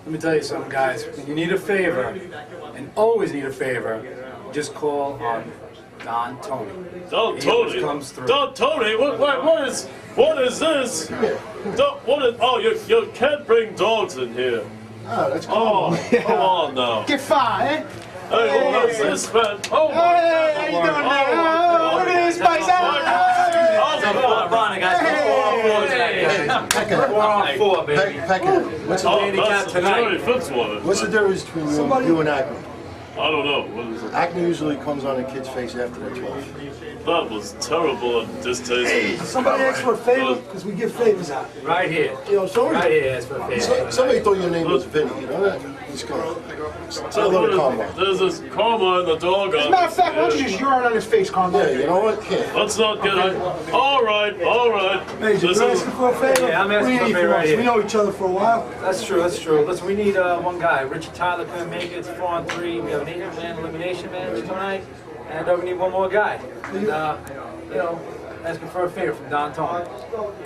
Let me tell you something, guys. When you need a favor, and always need a favor, just call on Don Tony. Don Tony? Comes through. Don Tony? What is this? You can't bring dogs in here. Oh, that's cool. Oh, come on now. Get fired, eh? Hey, what's this, man? Oh, Hey, how you doing now? What it is, Spice? Ronnie, guys. Four on four, baby. What's the handicap tonight? Jerry Fitzwater. What's the difference between you and Acme? I don't know. What is it? Acme usually comes on a kid's face after they're 12. That was terrible and distasteful. Somebody asked for a favor, because we give favors out. Right here. Yo, sorry. Right here, ask for a favor. Somebody thought your name was Vinny, you know that? Let's go. Say hello to Carmine. There's this Carmine the dog. As a matter of fact, why don't you just urine on his face, Carmine? Yeah, you know what? Yeah. Let's not get it. All right. Major, This you're is- asking for a favor? Yeah, I'm asking What do for a you need favor from right us? here. We know each other for a while. That's true. Listen, we need one guy. Richard Tyler couldn't make it. It's 4 on 3. We have an 8-man elimination match tonight. And we need one more guy. And, asking for a favor from Don Tony.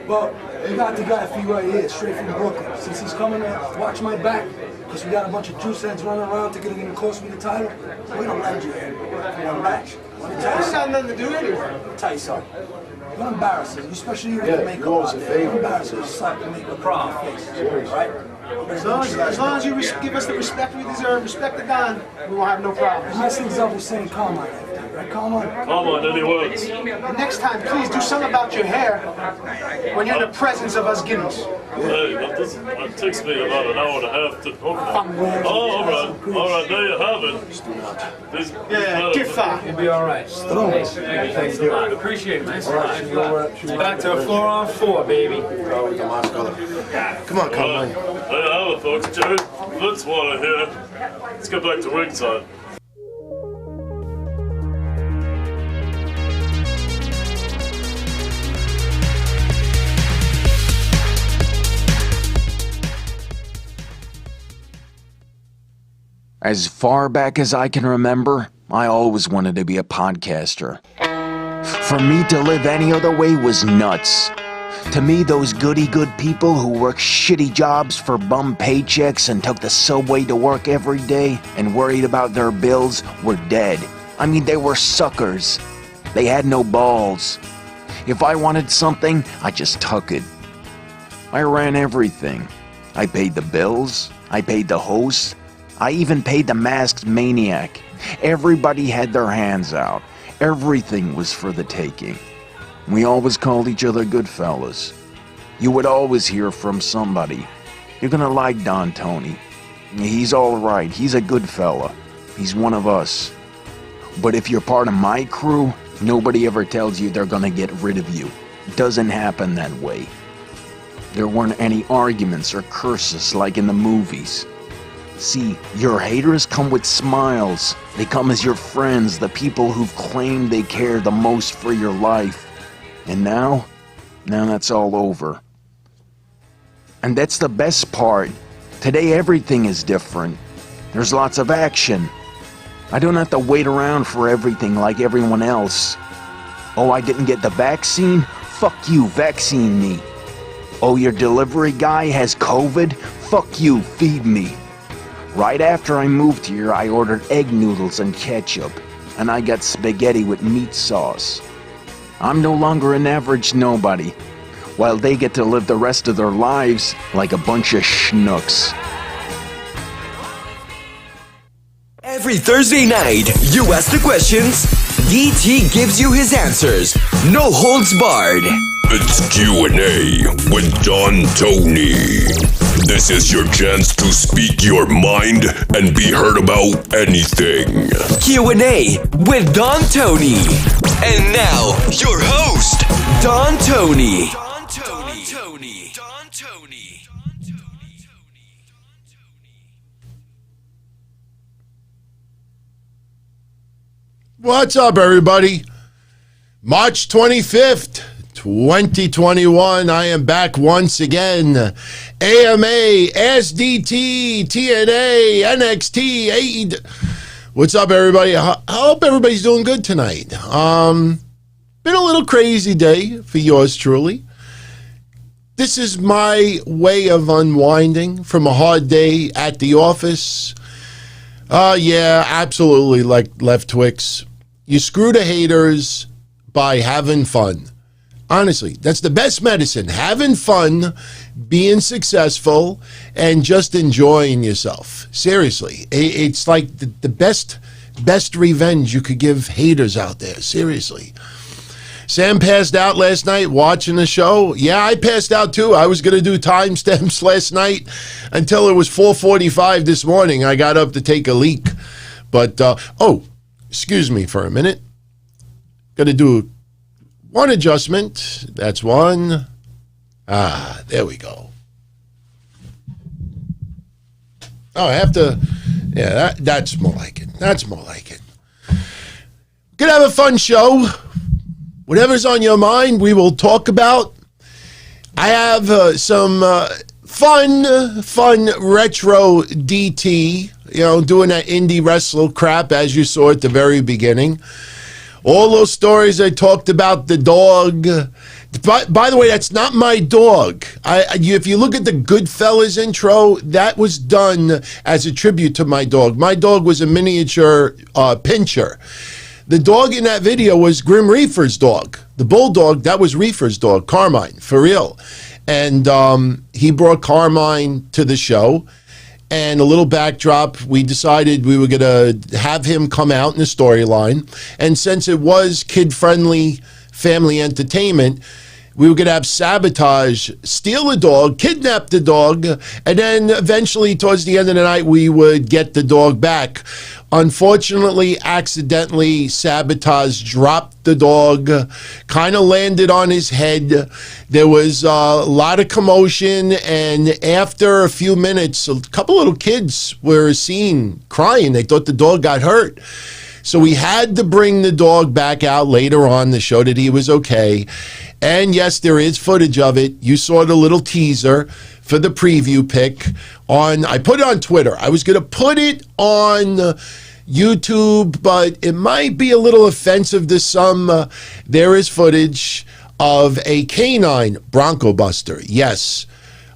Well, we got the guy for you right here, straight from Brooklyn. Since he's coming to watch my back, because we got a bunch of juice heads running around thinking they're going to cost me the title, we don't lend you here. We don't match. It's got nothing to do anyway. I'll tell you something. Don't embarrass us, especially you with the makeup you owe us on. a favor. Don't embarrass us, slap the makeup on your face. Right? As long as you give us the respect we deserve, respect the Don, we won't have no problems. I messed things up with saying Carmine after, right, Carmine? Carmine, any words? And next time, please do something about your hair when you're in the presence of us Guineas. Hey, that takes me about an hour and a half to... all right, there you have it. Yeah, get fired. You'll be all right. Hey, thanks a lot. Appreciate it, man. Back to a 4 on 4, baby. Come on, Carmine. There you have it, folks. Jerry Fitzwater here. Let's get back to ringside. As far back as I can remember, I always wanted to be a podcaster. For me to live any other way was nuts. To me, those goody-good people who worked shitty jobs for bum paychecks and took the subway to work every day and worried about their bills were dead. I mean, they were suckers. They had no balls. If I wanted something, I just took it. I ran everything. I paid the bills. I paid the host. I even paid the masked maniac. Everybody had their hands out. Everything was for the taking. We always called each other good fellas. You would always hear from somebody. You're gonna like Don Tony. He's all right. He's a good fella. He's one of us. But if you're part of my crew, nobody ever tells you they're gonna get rid of you. It doesn't happen that way. There weren't any arguments or curses like in the movies. See, your haters come with smiles. They come as your friends, the people who've claimed they care the most for your life. And now that's all over. And that's the best part. Today everything is different. There's lots of action. I don't have to wait around for everything like everyone else. Oh, I didn't get the vaccine? Fuck you, vaccine me. Oh, your delivery guy has COVID? Fuck you, feed me. Right after I moved here, I ordered egg noodles and ketchup, and I got spaghetti with meat sauce. I'm no longer an average nobody, while they get to live the rest of their lives like a bunch of schnooks. Every Thursday night, you ask the questions, DT gives you his answers. No holds barred. It's Q&A with Don Tony. This is your chance to speak your mind and be heard about anything. Q&A with Don Tony. And now, your host, Don Tony. Don Tony. Don Tony. Don Tony. What's up, everybody? March 25th, 2021. I am back once again. AMA, SDT, TNA, NXT, AEW. What's up, everybody? I hope everybody's doing good tonight. Been a little crazy day for yours truly. This is my way of unwinding from a hard day at the office. Yeah, absolutely, like Left Twix. You screw the haters by having fun. Honestly, that's the best medicine. Having fun, being successful, and just enjoying yourself. Seriously, it's like the best revenge you could give haters out there. Seriously. Sam passed out last night watching the show. Yeah, I passed out too. I was going to do timestamps last night until it was 4:45 this morning. I got up to take a leak. But, excuse me for a minute. Got to do one adjustment. That's one. There we go. Oh, I have to. Yeah, that's more like it. That's more like it. Gonna have a fun show. Whatever's on your mind, we will talk about. I have some fun retro DT, doing that Indy Wrestlecrap as you saw at the very beginning. All those stories I talked about, the dog. By the way, that's not my dog. If you look at the Goodfellas intro, that was done as a tribute to my dog. My dog was a miniature pincher. The dog in that video was Grim Reaper's dog. The bulldog, that was Reaper's dog, Carmine, for real. And he brought Carmine to the show. And a little backdrop, we decided we were going to have him come out in the storyline. And since it was kid-friendly family entertainment, we were going to have Sabotage steal the dog, kidnap the dog, and then eventually towards the end of the night, we would get the dog back. Unfortunately, accidentally, Sabotage dropped the dog, kind of landed on his head. There was a lot of commotion, and after a few minutes, a couple little kids were seen crying. They thought the dog got hurt. So we had to bring the dog back out later on to show that he was okay. And yes, there is footage of it. You saw the little teaser for the preview pic I put it on Twitter. I was going to put it on YouTube, but it might be a little offensive to some. There is footage of a canine Bronco Buster. Yes,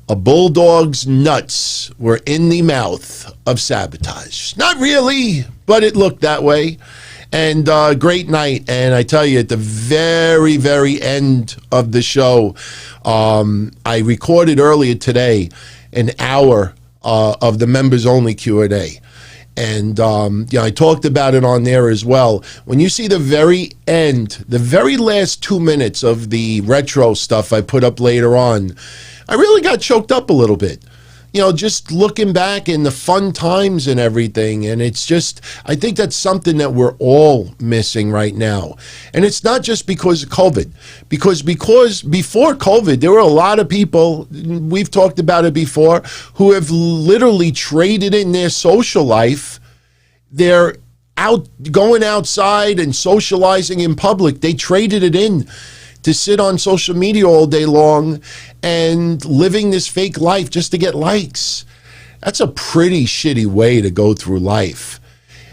a bulldog's nuts were in the mouth of Sabotage. Not really, but it looked that way. And great night. And I tell you, at the very, very end of the show, I recorded earlier today an hour of the members-only Q&A. And I talked about it on there as well. When you see the very end, the very last 2 minutes of the retro stuff I put up later on, I really got choked up a little bit. Just looking back in the fun times and everything. And it's just, I think that's something that we're all missing right now. And it's not just because of COVID. Because before COVID, there were a lot of people, we've talked about it before, who have literally traded in their social life. They're going outside and socializing in public. They traded it in to sit on social media all day long and living this fake life just to get likes. That's a pretty shitty way to go through life.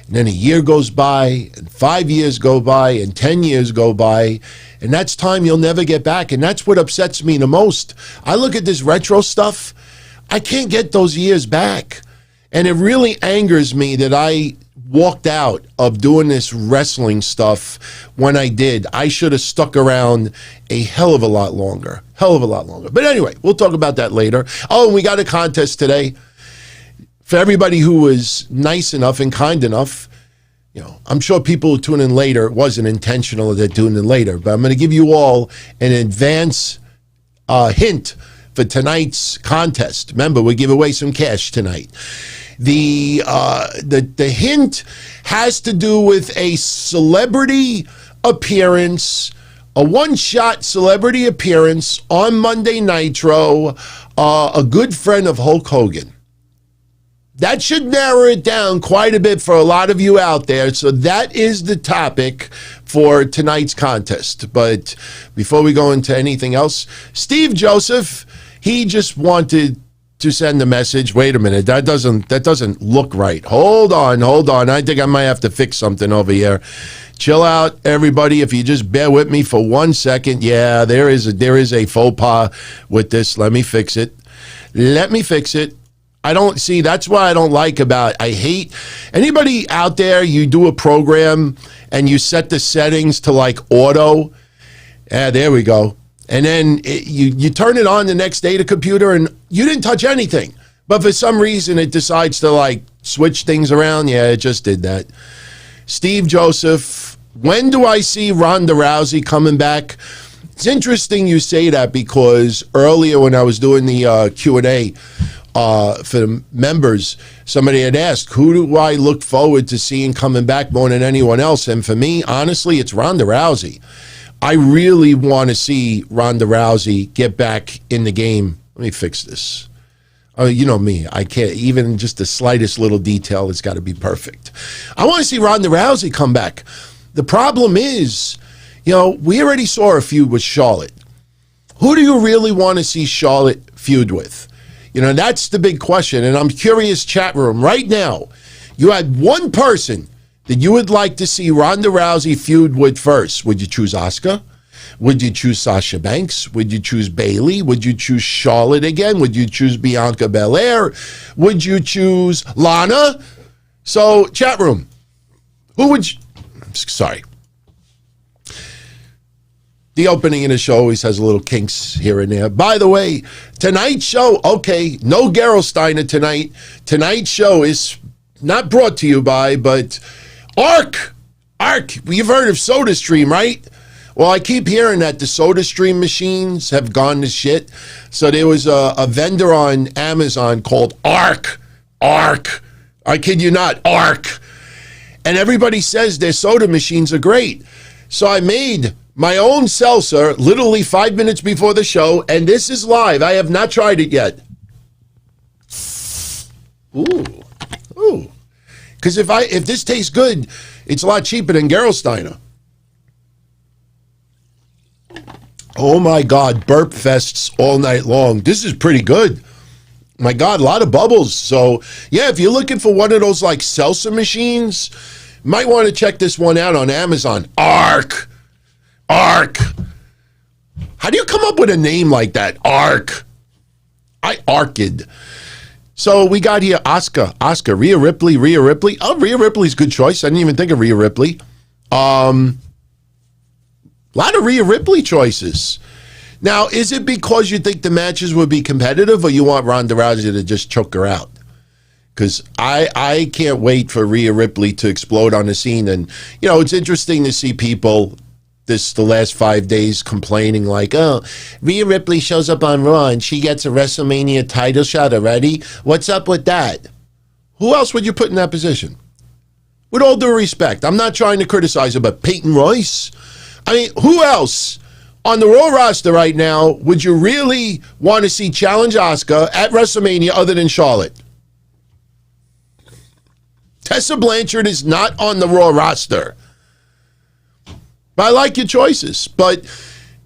And then a year goes by, and 5 years go by, and 10 years go by, and that's time you'll never get back. And that's what upsets me the most. I look at this retro stuff, I can't get those years back. And it really angers me that I walked out of doing this wrestling stuff when I did. I should have stuck around a hell of a lot longer. But anyway, we'll talk about that later. Oh, and we got a contest today. For everybody who was nice enough and kind enough, I'm sure people who tune in later, it wasn't intentional that they're tuning in later, but I'm going to give you all an advance hint for tonight's contest. Remember, we give away some cash tonight. The hint has to do with a celebrity appearance, a one-shot celebrity appearance on Monday Nitro, a good friend of Hulk Hogan. That should narrow it down quite a bit for a lot of you out there. So that is the topic for tonight's contest. But before we go into anything else, Steve Joseph, he just wanted to send a message. Wait a minute, that doesn't look right. Hold on. I think I might have to fix something over here. Chill out, everybody. If you just bear with me for 1 second. Yeah, there is a faux pas with this. Let me fix it. I don't see. That's why I don't like about. I hate anybody out there. You do a program and you set the settings to like auto. Yeah, there we go. And then you turn it on the next day, the computer, and you didn't touch anything. But for some reason, it decides to like switch things around. Yeah, it just did that. Steve Joseph, when do I see Ronda Rousey coming back? It's interesting you say that because earlier when I was doing the Q&A for the members, somebody had asked, who do I look forward to seeing coming back more than anyone else? And for me, honestly, it's Ronda Rousey. I really want to see Ronda Rousey get back in the game. Let me fix this. Oh, you know me. I can't, even just the slightest little detail, it's got to be perfect. I want to see Ronda Rousey come back. The problem is, we already saw a feud with Charlotte. Who do you really want to see Charlotte feud with? That's the big question. And I'm curious, chat room, right now, you had one person that you would like to see Ronda Rousey feud with first. Would you choose Asuka? Would you choose Sasha Banks? Would you choose Bayley? Would you choose Charlotte again? Would you choose Bianca Belair? Would you choose Lana? So, chat room, who would you... Sorry. The opening of the show always has a little kinks here and there. By the way, tonight's show, okay, no Gerolsteiner tonight. Tonight's show is not brought to you by, but Arc. You've heard of Sodastream, right? Well, I keep hearing that the Sodastream machines have gone to shit. So there was a vendor on Amazon called Arc. I kid you not, Arc. And everybody says their soda machines are great. So I made my own seltzer literally 5 minutes before the show, and this is live. I have not tried it yet. Ooh. Because if this tastes good, it's a lot cheaper than Gerolsteiner. Oh my God, burp fests all night long. This is pretty good. My God, a lot of bubbles. So yeah, if you're looking for one of those like seltzer machines, might want to check this one out on Amazon. Arc. How do you come up with a name like that? Arc. I arced. So we got here Asuka, Rhea Ripley. Oh, Rhea Ripley's a good choice. I didn't even think of Rhea Ripley. A lot of Rhea Ripley choices. Now, is it because you think the matches would be competitive or you want Ronda Rousey to just choke her out? Because I can't wait for Rhea Ripley to explode on the scene. And, it's interesting to see people the last 5 days complaining like, oh, Rhea Ripley shows up on Raw and she gets a WrestleMania title shot already. What's up with that? Who else would you put in that position? With all due respect, I'm not trying to criticize her, but Peyton Royce? I mean, who else on the Raw roster right now would you really want to see challenge Asuka at WrestleMania other than Charlotte? Tessa Blanchard is not on the Raw roster. But I like your choices. But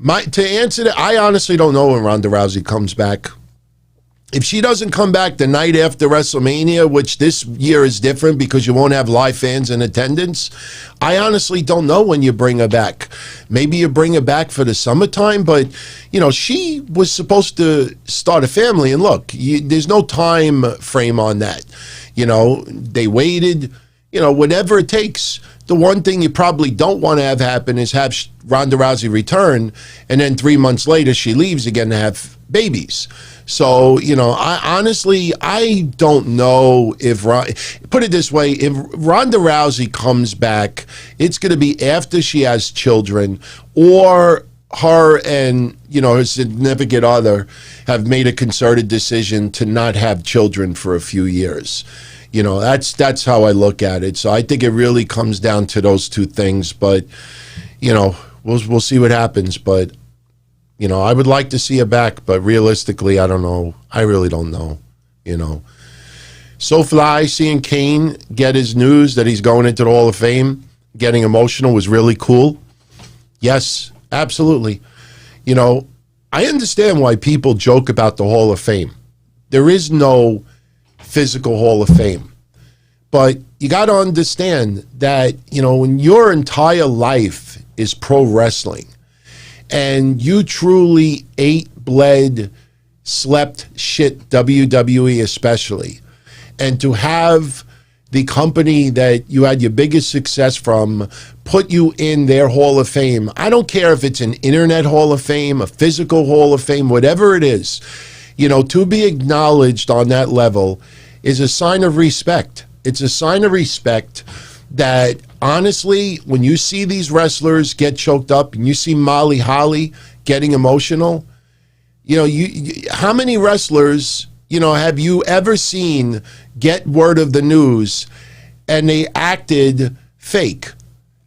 to answer that, I honestly don't know when Ronda Rousey comes back. If she doesn't come back the night after WrestleMania, which this year is different because you won't have live fans in attendance, I honestly don't know when you bring her back. Maybe you bring her back for the summertime, but, she was supposed to start a family. And look, there's no time frame on that. They waited, whatever it takes. The one thing you probably don't want to have happen is have Ronda Rousey return, and then 3 months later she leaves again to have babies. So, I don't know if, put it this way, if Ronda Rousey comes back, it's going to be after she has children or her and, her significant other have made a concerted decision to not have children for a few years. That's how I look at it. So I think it really comes down to those two things. But, we'll see what happens. But, I would like to see her back. But realistically, I don't know. I really don't know, So Fly, seeing Kane get his news that he's going into the Hall of Fame, getting emotional was really cool. Yes, absolutely. I understand why people joke about the Hall of Fame. There is no physical Hall of Fame. But you got to understand that, when your entire life is pro wrestling and you truly ate, bled, slept shit, WWE especially, and to have the company that you had your biggest success from put you in their Hall of Fame, I don't care if it's an internet Hall of Fame, a physical Hall of Fame, whatever it is, to be acknowledged on that level is a sign of respect. It's a sign of respect that, honestly, when you see these wrestlers get choked up and you see Molly Holly getting emotional, how many wrestlers, have you ever seen get word of the news and they acted fake?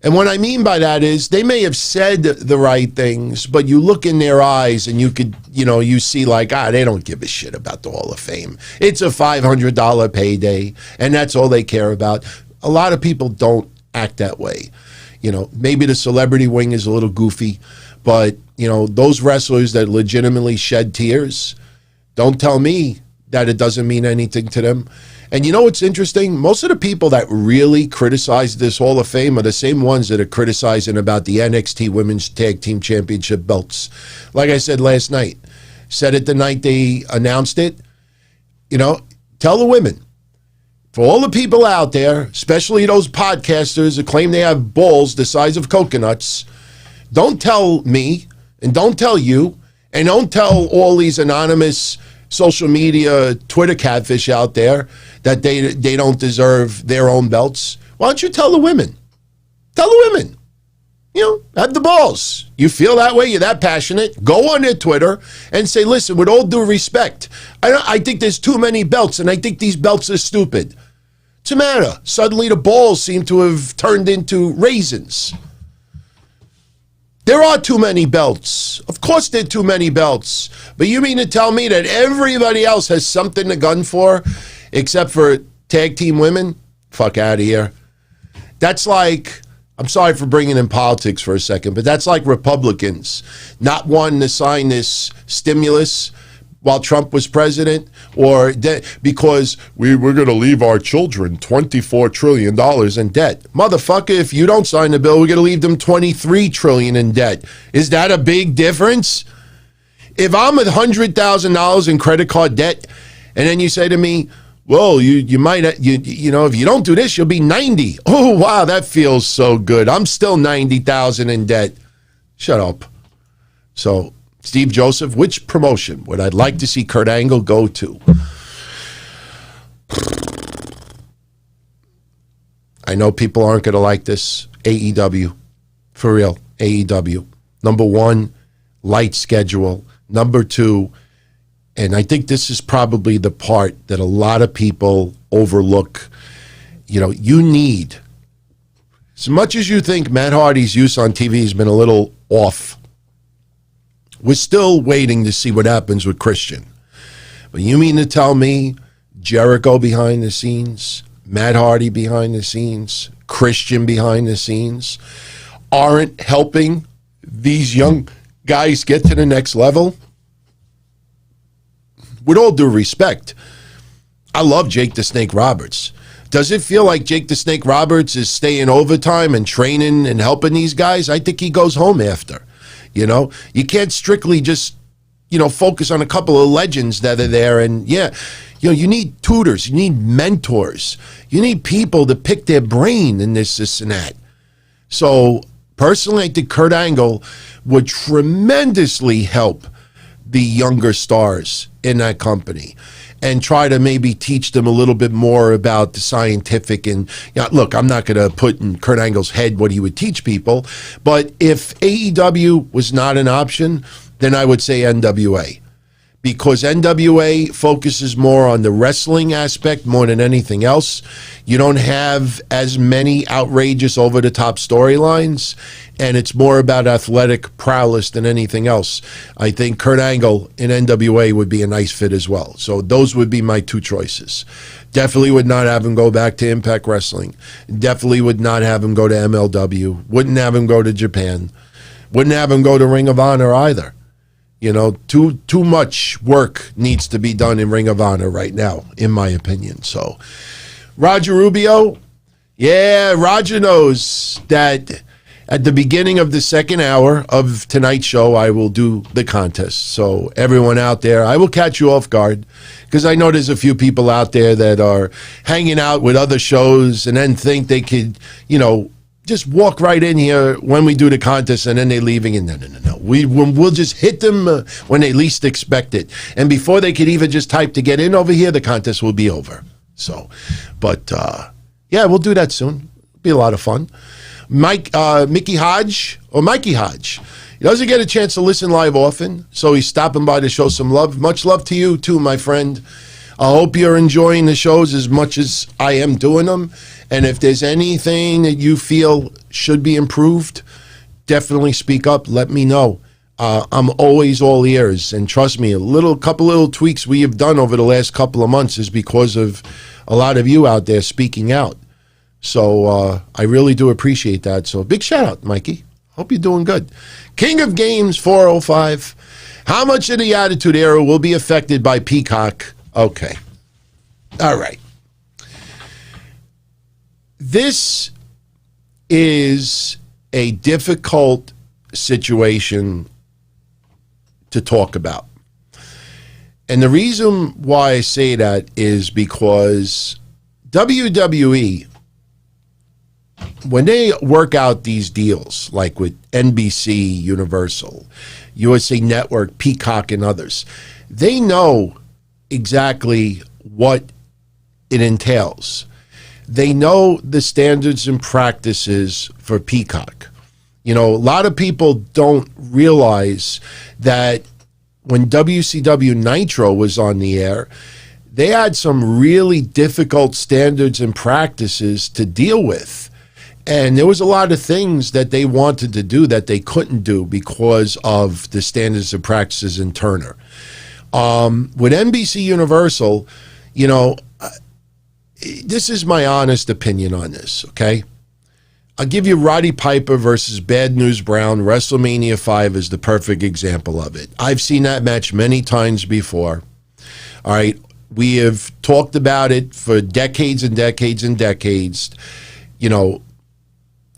And what I mean by that is they may have said the right things, but you look in their eyes and you could, you see like, they don't give a shit about the Hall of Fame. It's a $500 payday, and that's all they care about. A lot of people don't act that way. Maybe the celebrity wing is a little goofy, but, those wrestlers that legitimately shed tears, don't tell me that it doesn't mean anything to them. And what's interesting? Most of the people that really criticize this Hall of Fame are the same ones that are criticizing about the NXT Women's Tag Team Championship belts. Like I said last night, said it the night they announced it, tell the women, for all the people out there, especially those podcasters that claim they have balls the size of coconuts, don't tell me and don't tell you and don't tell all these anonymous social media Twitter catfish out there that they don't deserve their own belts. Why don't you tell the women? Tell the women. Have the balls. You feel that way, you're that passionate, go on their Twitter and say, listen, with all due respect, I think there's too many belts and I think these belts are stupid. What's the matter? Suddenly the balls seem to have turned into raisins. There are too many belts. Of course there are too many belts. But you mean to tell me that everybody else has something to gun for except for tag team women? Fuck out of here. That's like, I'm sorry for bringing in politics for a second, but that's like Republicans not wanting to sign this stimulus while Trump was president, or because we're going to leave our children $24 trillion in debt. Motherfucker, if you don't sign the bill, we're going to leave them $23 trillion in debt. Is that a big difference? If I'm at $100,000 in credit card debt, and then you say to me, well, you might, if you don't do this, you'll be 90. Oh, wow, that feels so good. I'm still 90,000 in debt. Shut up. So, Steve Joseph, which promotion would I like to see Kurt Angle go to? I know people aren't going to like this. AEW. For real. AEW. Number one, light schedule. Number two, and I think this is probably the part that a lot of people overlook. You need, as much as you think Matt Hardy's use on TV has been a little off, we're still waiting to see what happens with Christian. But you mean to tell me Jericho behind the scenes, Matt Hardy behind the scenes, Christian behind the scenes aren't helping these young guys get to the next level? With all due respect, I love Jake the Snake Roberts. Does it feel like Jake the Snake Roberts is staying overtime and training and helping these guys? I think he goes home after. You can't strictly just, focus on a couple of legends that are there. And you need tutors, you need mentors, you need people to pick their brain in this, and that. So personally, I think Kurt Angle would tremendously help the younger stars in that company and try to maybe teach them a little bit more about the scientific. And look, I'm not going to put in Kurt Angle's head what he would teach people, but if AEW was not an option, then I would say NWA, because NWA focuses more on the wrestling aspect more than anything else. You don't have as many outrageous over-the-top storylines, and it's more about athletic prowess than anything else. I think Kurt Angle in NWA would be a nice fit as well. So those would be my two choices. Definitely would not have him go back to Impact Wrestling. Definitely would not have him go to MLW. Wouldn't have him go to Japan. Wouldn't have him go to Ring of Honor either. You know, too much work needs to be done in Ring of Honor right now, in my opinion. So, Roger Rubio, yeah, Roger knows that at the beginning of the second hour of tonight's show, I will do the contest. So, everyone out there, I will catch you off guard because I know there's a few people out there that are hanging out with other shows and then think they could, you know, just walk right in here when we do the contest and then they're leaving. And no. We'll just hit them when they least expect it. And before they could even just type to get in over here, the contest will be over. So, but yeah, we'll do that soon. It'll be a lot of fun. Mikey Hodge. He doesn't get a chance to listen live often, so he's stopping by to show some love. Much love to you too, my friend. I hope you're enjoying the shows as much as I am doing them. And if there's anything that you feel should be improved, definitely speak up. Let me know. I'm always all ears. And trust me, couple little tweaks we have done over the last couple of months is because of a lot of you out there speaking out. So I really do appreciate that. So big shout out, Mikey. Hope you're doing good. King of Games 405. How much of the Attitude Era will be affected by Peacock? Okay. All right. This is a difficult situation to talk about. And the reason why I say that is because WWE, when they work out these deals, like with NBC, Universal, USA Network, Peacock, and others, they know exactly what it entails. They know the standards and practices for Peacock. You know, a lot of people don't realize that when WCW Nitro was on the air, they had some really difficult standards and practices to deal with. And there was a lot of things that they wanted to do that they couldn't do because of the standards and practices in Turner. With NBC Universal, you know, this is my honest opinion on this, okay? I'll give you Roddy Piper versus Bad News Brown. WrestleMania 5 is the perfect example of it. I've seen that match many times before. All right, we have talked about it for decades and decades and decades, you know,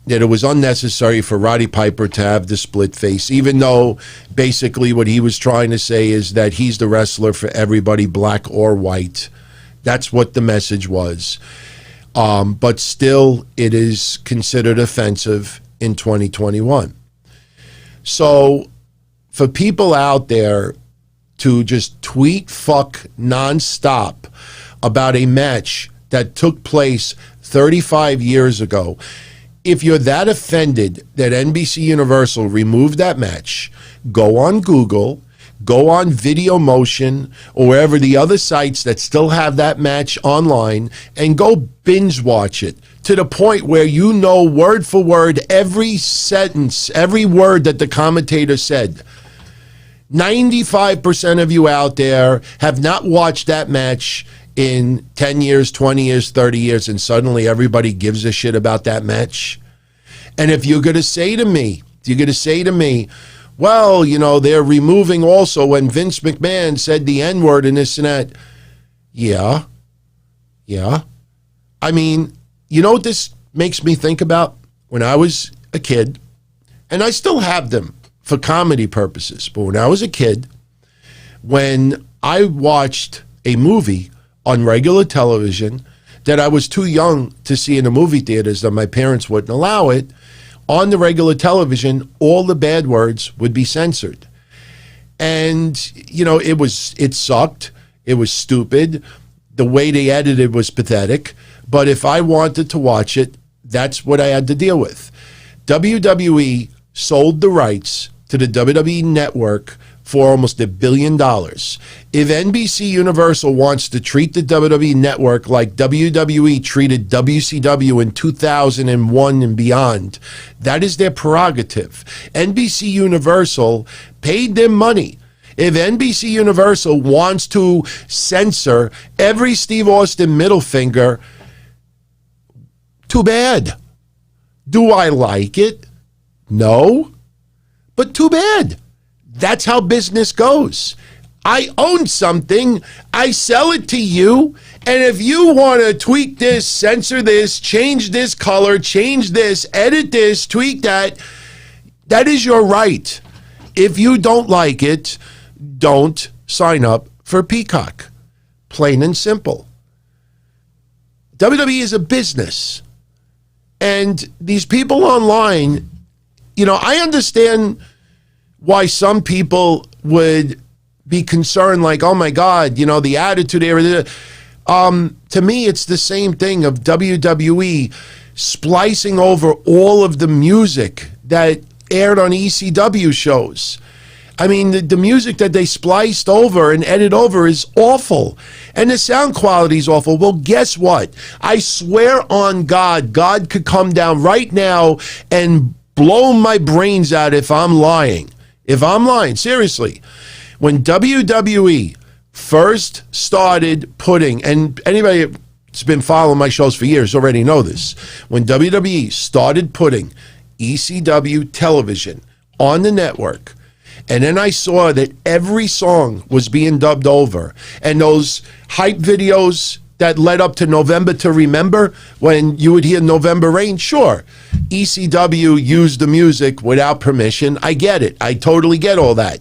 that it was unnecessary for Roddy Piper to have the split face, even though basically what he was trying to say is that he's the wrestler for everybody, black or white. That's what the message was. But still, it is considered offensive in 2021. So for people out there to just tweet fuck nonstop about a match that took place 35 years ago, if you're that offended that NBC Universal removed that match, go on Google, go on Video Motion or wherever the other sites that still have that match online and go binge watch it to the point where you know word for word every sentence, every word that the commentator said. 95% of you out there have not watched that match in 10 years, 20 years, 30 years, and suddenly everybody gives a shit about that match. And if you're going to say to me, well, you know, they're removing also when Vince McMahon said the N-word and this and that. Yeah. I mean, you know what this makes me think about? When I was a kid, and I still have them for comedy purposes, but when I was a kid, when I watched a movie on regular television that I was too young to see in the movie theaters, that my parents wouldn't allow it, on the regular television, all the bad words would be censored. And, you know, it sucked. It was stupid. The way they edited was pathetic. But if I wanted to watch it, that's what I had to deal with. WWE sold the rights to the WWE Network for almost $1 billion. If NBC Universal wants to treat the WWE Network like WWE treated WCW in 2001 and beyond, that is their prerogative. NBC Universal paid them money. If NBC Universal wants to censor every Steve Austin middle finger, too bad. Do I like it? No. But too bad. That's how business goes. I own something, I sell it to you, and if you want to tweak this, censor this, change this color, change this, edit this, tweak that, that is your right. If you don't like it, don't sign up for Peacock. Plain and simple. WWE is a business. And these people online, you know, I understand why some people would be concerned, like, oh my God, you know, the attitude era. To me, it's the same thing of WWE splicing over all of the music that aired on ECW shows. I mean, the music that they spliced over and edited over is awful. And the sound quality is awful. Well, guess what? I swear on God, God could come down right now and blow my brains out if I'm lying. If I'm lying, seriously. When WWE first started putting, and anybody that's been following my shows for years already know this, when WWE started putting ECW television on the network, and then I saw that every song was being dubbed over, and those hype videos that led up to November to Remember, when you would hear November Rain, sure, ECW used the music without permission. I get it. I totally get all that.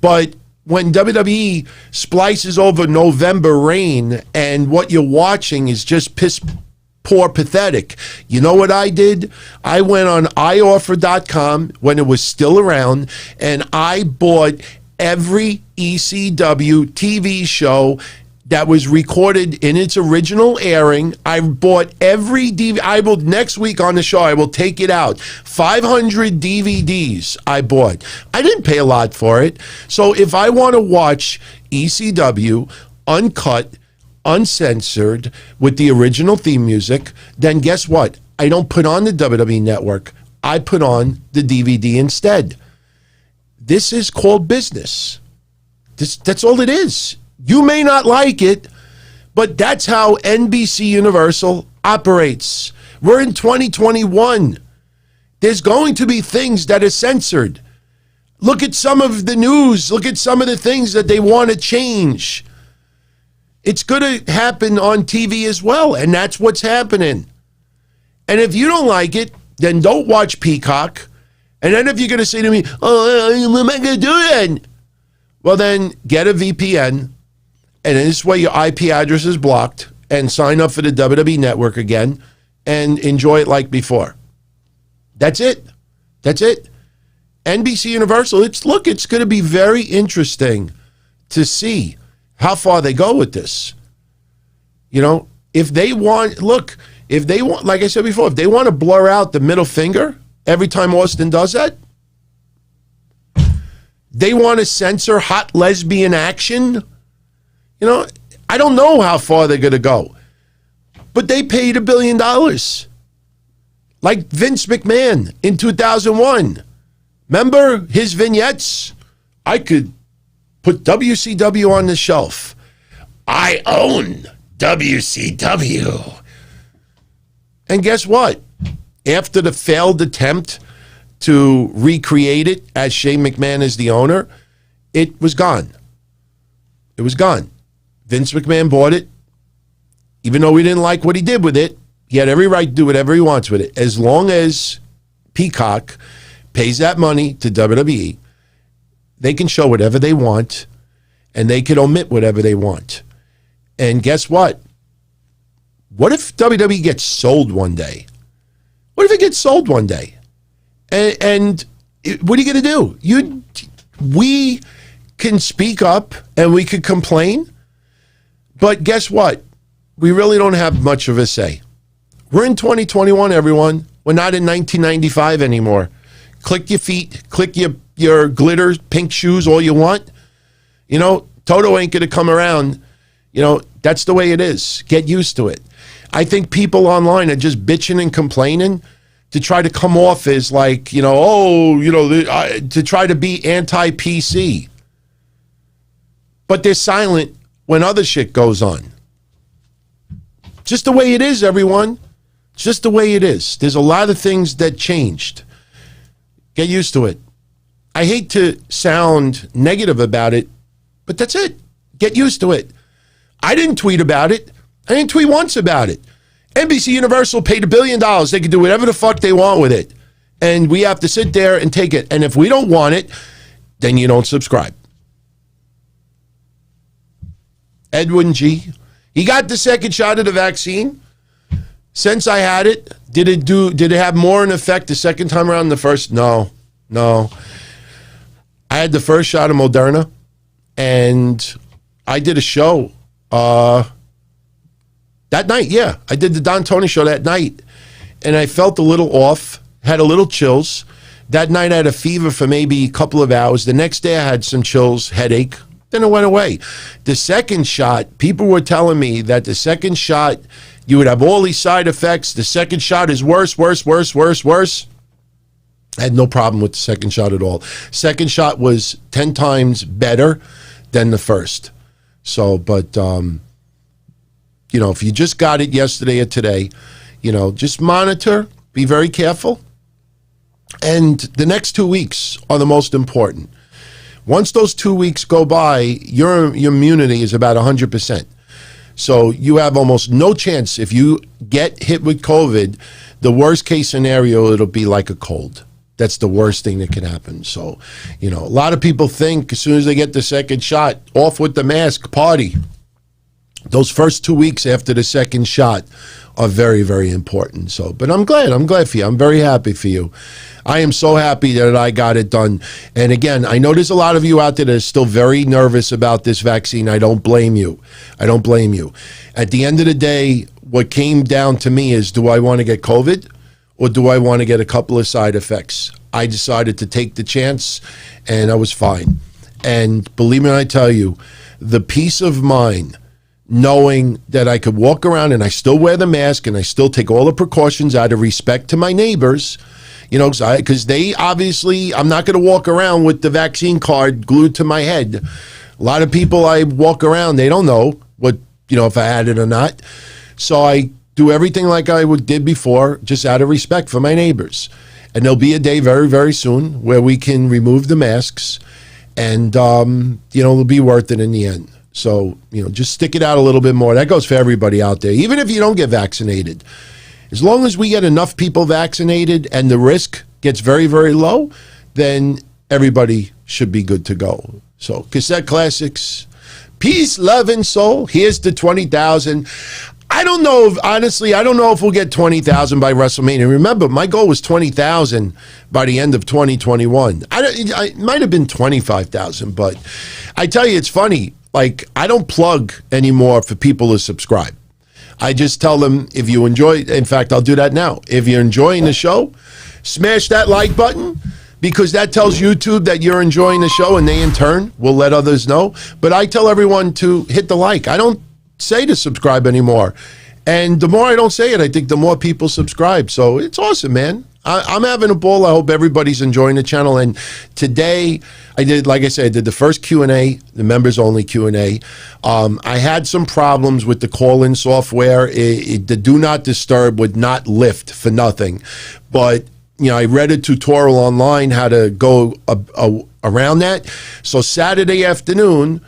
But when WWE splices over November Rain and what you're watching is just piss poor pathetic, you know what I did? I went on ioffer.com when it was still around, and I bought every ECW TV show that was recorded in its original airing. I bought every DVD. I will, next week on the show, I will take it out. 500 DVDs I bought. I didn't pay a lot for it. So if I want to watch ECW uncut, uncensored, with the original theme music, then guess what? I don't put on the WWE Network. I put on the DVD instead. This is called business. That's all it is. You may not like it, but that's how NBC Universal operates. We're in 2021. There's going to be things that are censored. Look at some of the news. Look at some of the things that they want to change. It's going to happen on TV as well, and that's what's happening. And if you don't like it, then don't watch Peacock. And then if you're going to say to me, oh, what am I going to do then? Well, then get a VPN. And this way your IP address is blocked, and sign up for the WWE Network again and enjoy it like before. That's it. That's it. NBC Universal, it's going to be very interesting to see how far they go with this. You know, if they want, like I said before, if they want to blur out the middle finger every time Austin does that, they want to censor hot lesbian action. You know, I don't know how far they're going to go, but they paid $1 billion. Like Vince McMahon in 2001. Remember his vignettes? I could put WCW on the shelf. I own WCW. And guess what? After the failed attempt to recreate it as Shane McMahon is the owner, it was gone. It was gone. Vince McMahon bought it. Even though we didn't like what he did with it, he had every right to do whatever he wants with it. As long as Peacock pays that money to WWE, they can show whatever they want, and they can omit whatever they want. And guess what? What if WWE gets sold one day? What if it gets sold one day? And what are you going to do? We can speak up and we can complain, but guess what? We really don't have much of a say. We're in 2021, everyone. We're not in 1995 anymore. Click your feet, click your glitter pink shoes all you want. You know, Toto ain't going to come around. You know, that's the way it is. Get used to it. I think people online are just bitching and complaining to try to come off as like, you know, to try to be anti-PC. But they're silent when other shit goes on. Just the way it is, everyone. Just the way it is. There's a lot of things that changed. Get used to it. I hate to sound negative about it, but that's it. Get used to it. I didn't tweet about it. I didn't tweet once about it. NBC Universal paid $1 billion. They can do whatever the fuck they want with it. And we have to sit there and take it. And if we don't want it, then you don't subscribe. Edwin G. He got the second shot of the vaccine. Since I had it, did it have more an effect the second time around than the first? No. I had the first shot of Moderna, and I did a show that night. Yeah, I did the Don Tony show that night, and I felt a little off, had a little chills. That night I had a fever for maybe a couple of hours. The next day I had some chills, headache. Then it went away. The second shot, people were telling me that the second shot, you would have all these side effects. The second shot is worse. I had no problem with the second shot at all. Second shot was 10 times better than the first. So, but, if you just got it yesterday or today, just monitor, be very careful. And the next 2 weeks are the most important. Once those 2 weeks go by, your immunity is about 100%. So you have almost no chance. If you get hit with COVID, the worst case scenario, it'll be like a cold. That's the worst thing that can happen. So, a lot of people think as soon as they get the second shot, off with the mask, party. Those first 2 weeks after the second shot are very, very important. So, but I'm glad for you. I'm very happy for you. I am so happy that I got it done. And again, I know there's a lot of you out there that are still very nervous about this vaccine. I don't blame you. At the end of the day, what came down to me is, do I want to get COVID or do I want to get a couple of side effects? I decided to take the chance, and I was fine. And believe me when I tell you, the peace of mind knowing that I could walk around and I still wear the mask and I still take all the precautions out of respect to my neighbors, because they obviously, I'm not going to walk around with the vaccine card glued to my head. A lot of people I walk around, they don't know what, if I had it or not. So I do everything like I did before, just out of respect for my neighbors. And there'll be a day very, very soon where we can remove the masks and, it'll be worth it in the end. So, just stick it out a little bit more. That goes for everybody out there, even if you don't get vaccinated. As long as we get enough people vaccinated and the risk gets very, very low, then everybody should be good to go. So, Cassette Classics, peace, love, and soul. Here's the 20,000. I don't know if we'll get 20,000 by WrestleMania. Remember, my goal was 20,000 by the end of 2021. I might have been 25,000, but I tell you, it's funny. Like, I don't plug anymore for people to subscribe. I just tell them, if you enjoy, in fact, I'll do that now. If you're enjoying the show, smash that like button, because that tells YouTube that you're enjoying the show, and they in turn will let others know. But I tell everyone to hit the like. I don't say to subscribe anymore. And the more I don't say it, I think the more people subscribe. So it's awesome, man. I'm having a ball. I hope everybody's enjoying the channel. And today, I did the first Q&A, the members only Q&A. I had some problems with the call-in software. The do not disturb would not lift for nothing. But, I read a tutorial online how to go around that. So Saturday afternoon,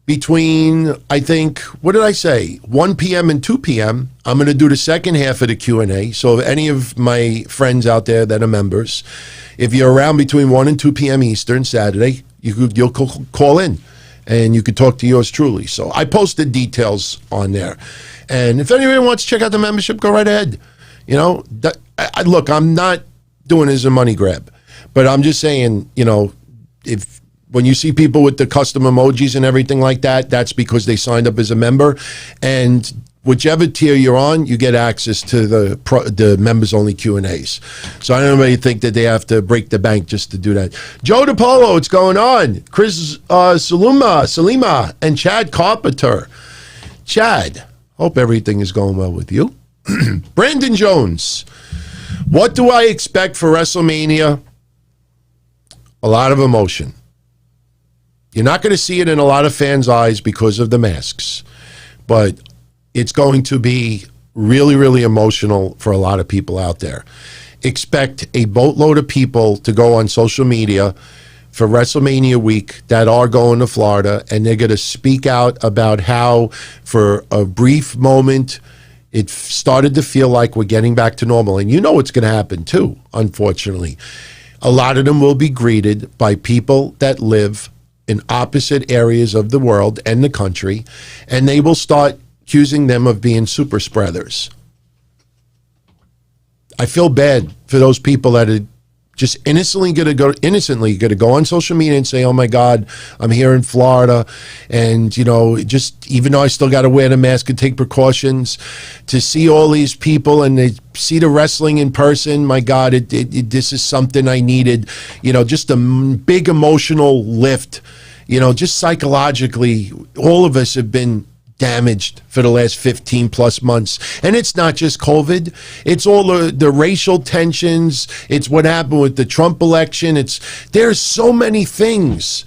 between, I think, 1 p.m. and 2 p.m., I'm going to do the second half of the Q&A. So if any of my friends out there that are members, if you're around between 1 and 2 p.m. Eastern Saturday, you'll call in and you could talk to yours truly. So I posted details on there. And if anybody wants to check out the membership, go right ahead. Look, I'm not doing it as a money grab, but I'm just saying, when you see people with the custom emojis and everything like that, that's because they signed up as a member. And whichever tier you're on, you get access to the members-only Q&As. So I don't know if you think that they have to break the bank just to do that. Joe DiPolo, what's going on? Chris Salima, and Chad Carpenter. Chad, hope everything is going well with you. Brandon Jones, what do I expect for WrestleMania? A lot of emotion. You're not going to see it in a lot of fans' eyes because of the masks, but it's going to be really, really emotional for a lot of people out there. Expect a boatload of people to go on social media for WrestleMania week that are going to Florida, and they're going to speak out about how, for a brief moment, it started to feel like we're getting back to normal. And you know what's going to happen too, unfortunately. A lot of them will be greeted by people that live in opposite areas of the world and the country, and they will start accusing them of being super spreaders. I feel bad for those people that are just innocently going to go on social media and say, "Oh my God, I'm here in Florida," and just even though I still got to wear the mask and take precautions, to see all these people and they see the wrestling in person. My God, this is something I needed. Just a big emotional lift. Just psychologically, all of us have been damaged for the last 15 plus months. And it's not just COVID. It's all the racial tensions. It's what happened with the Trump election. There's so many things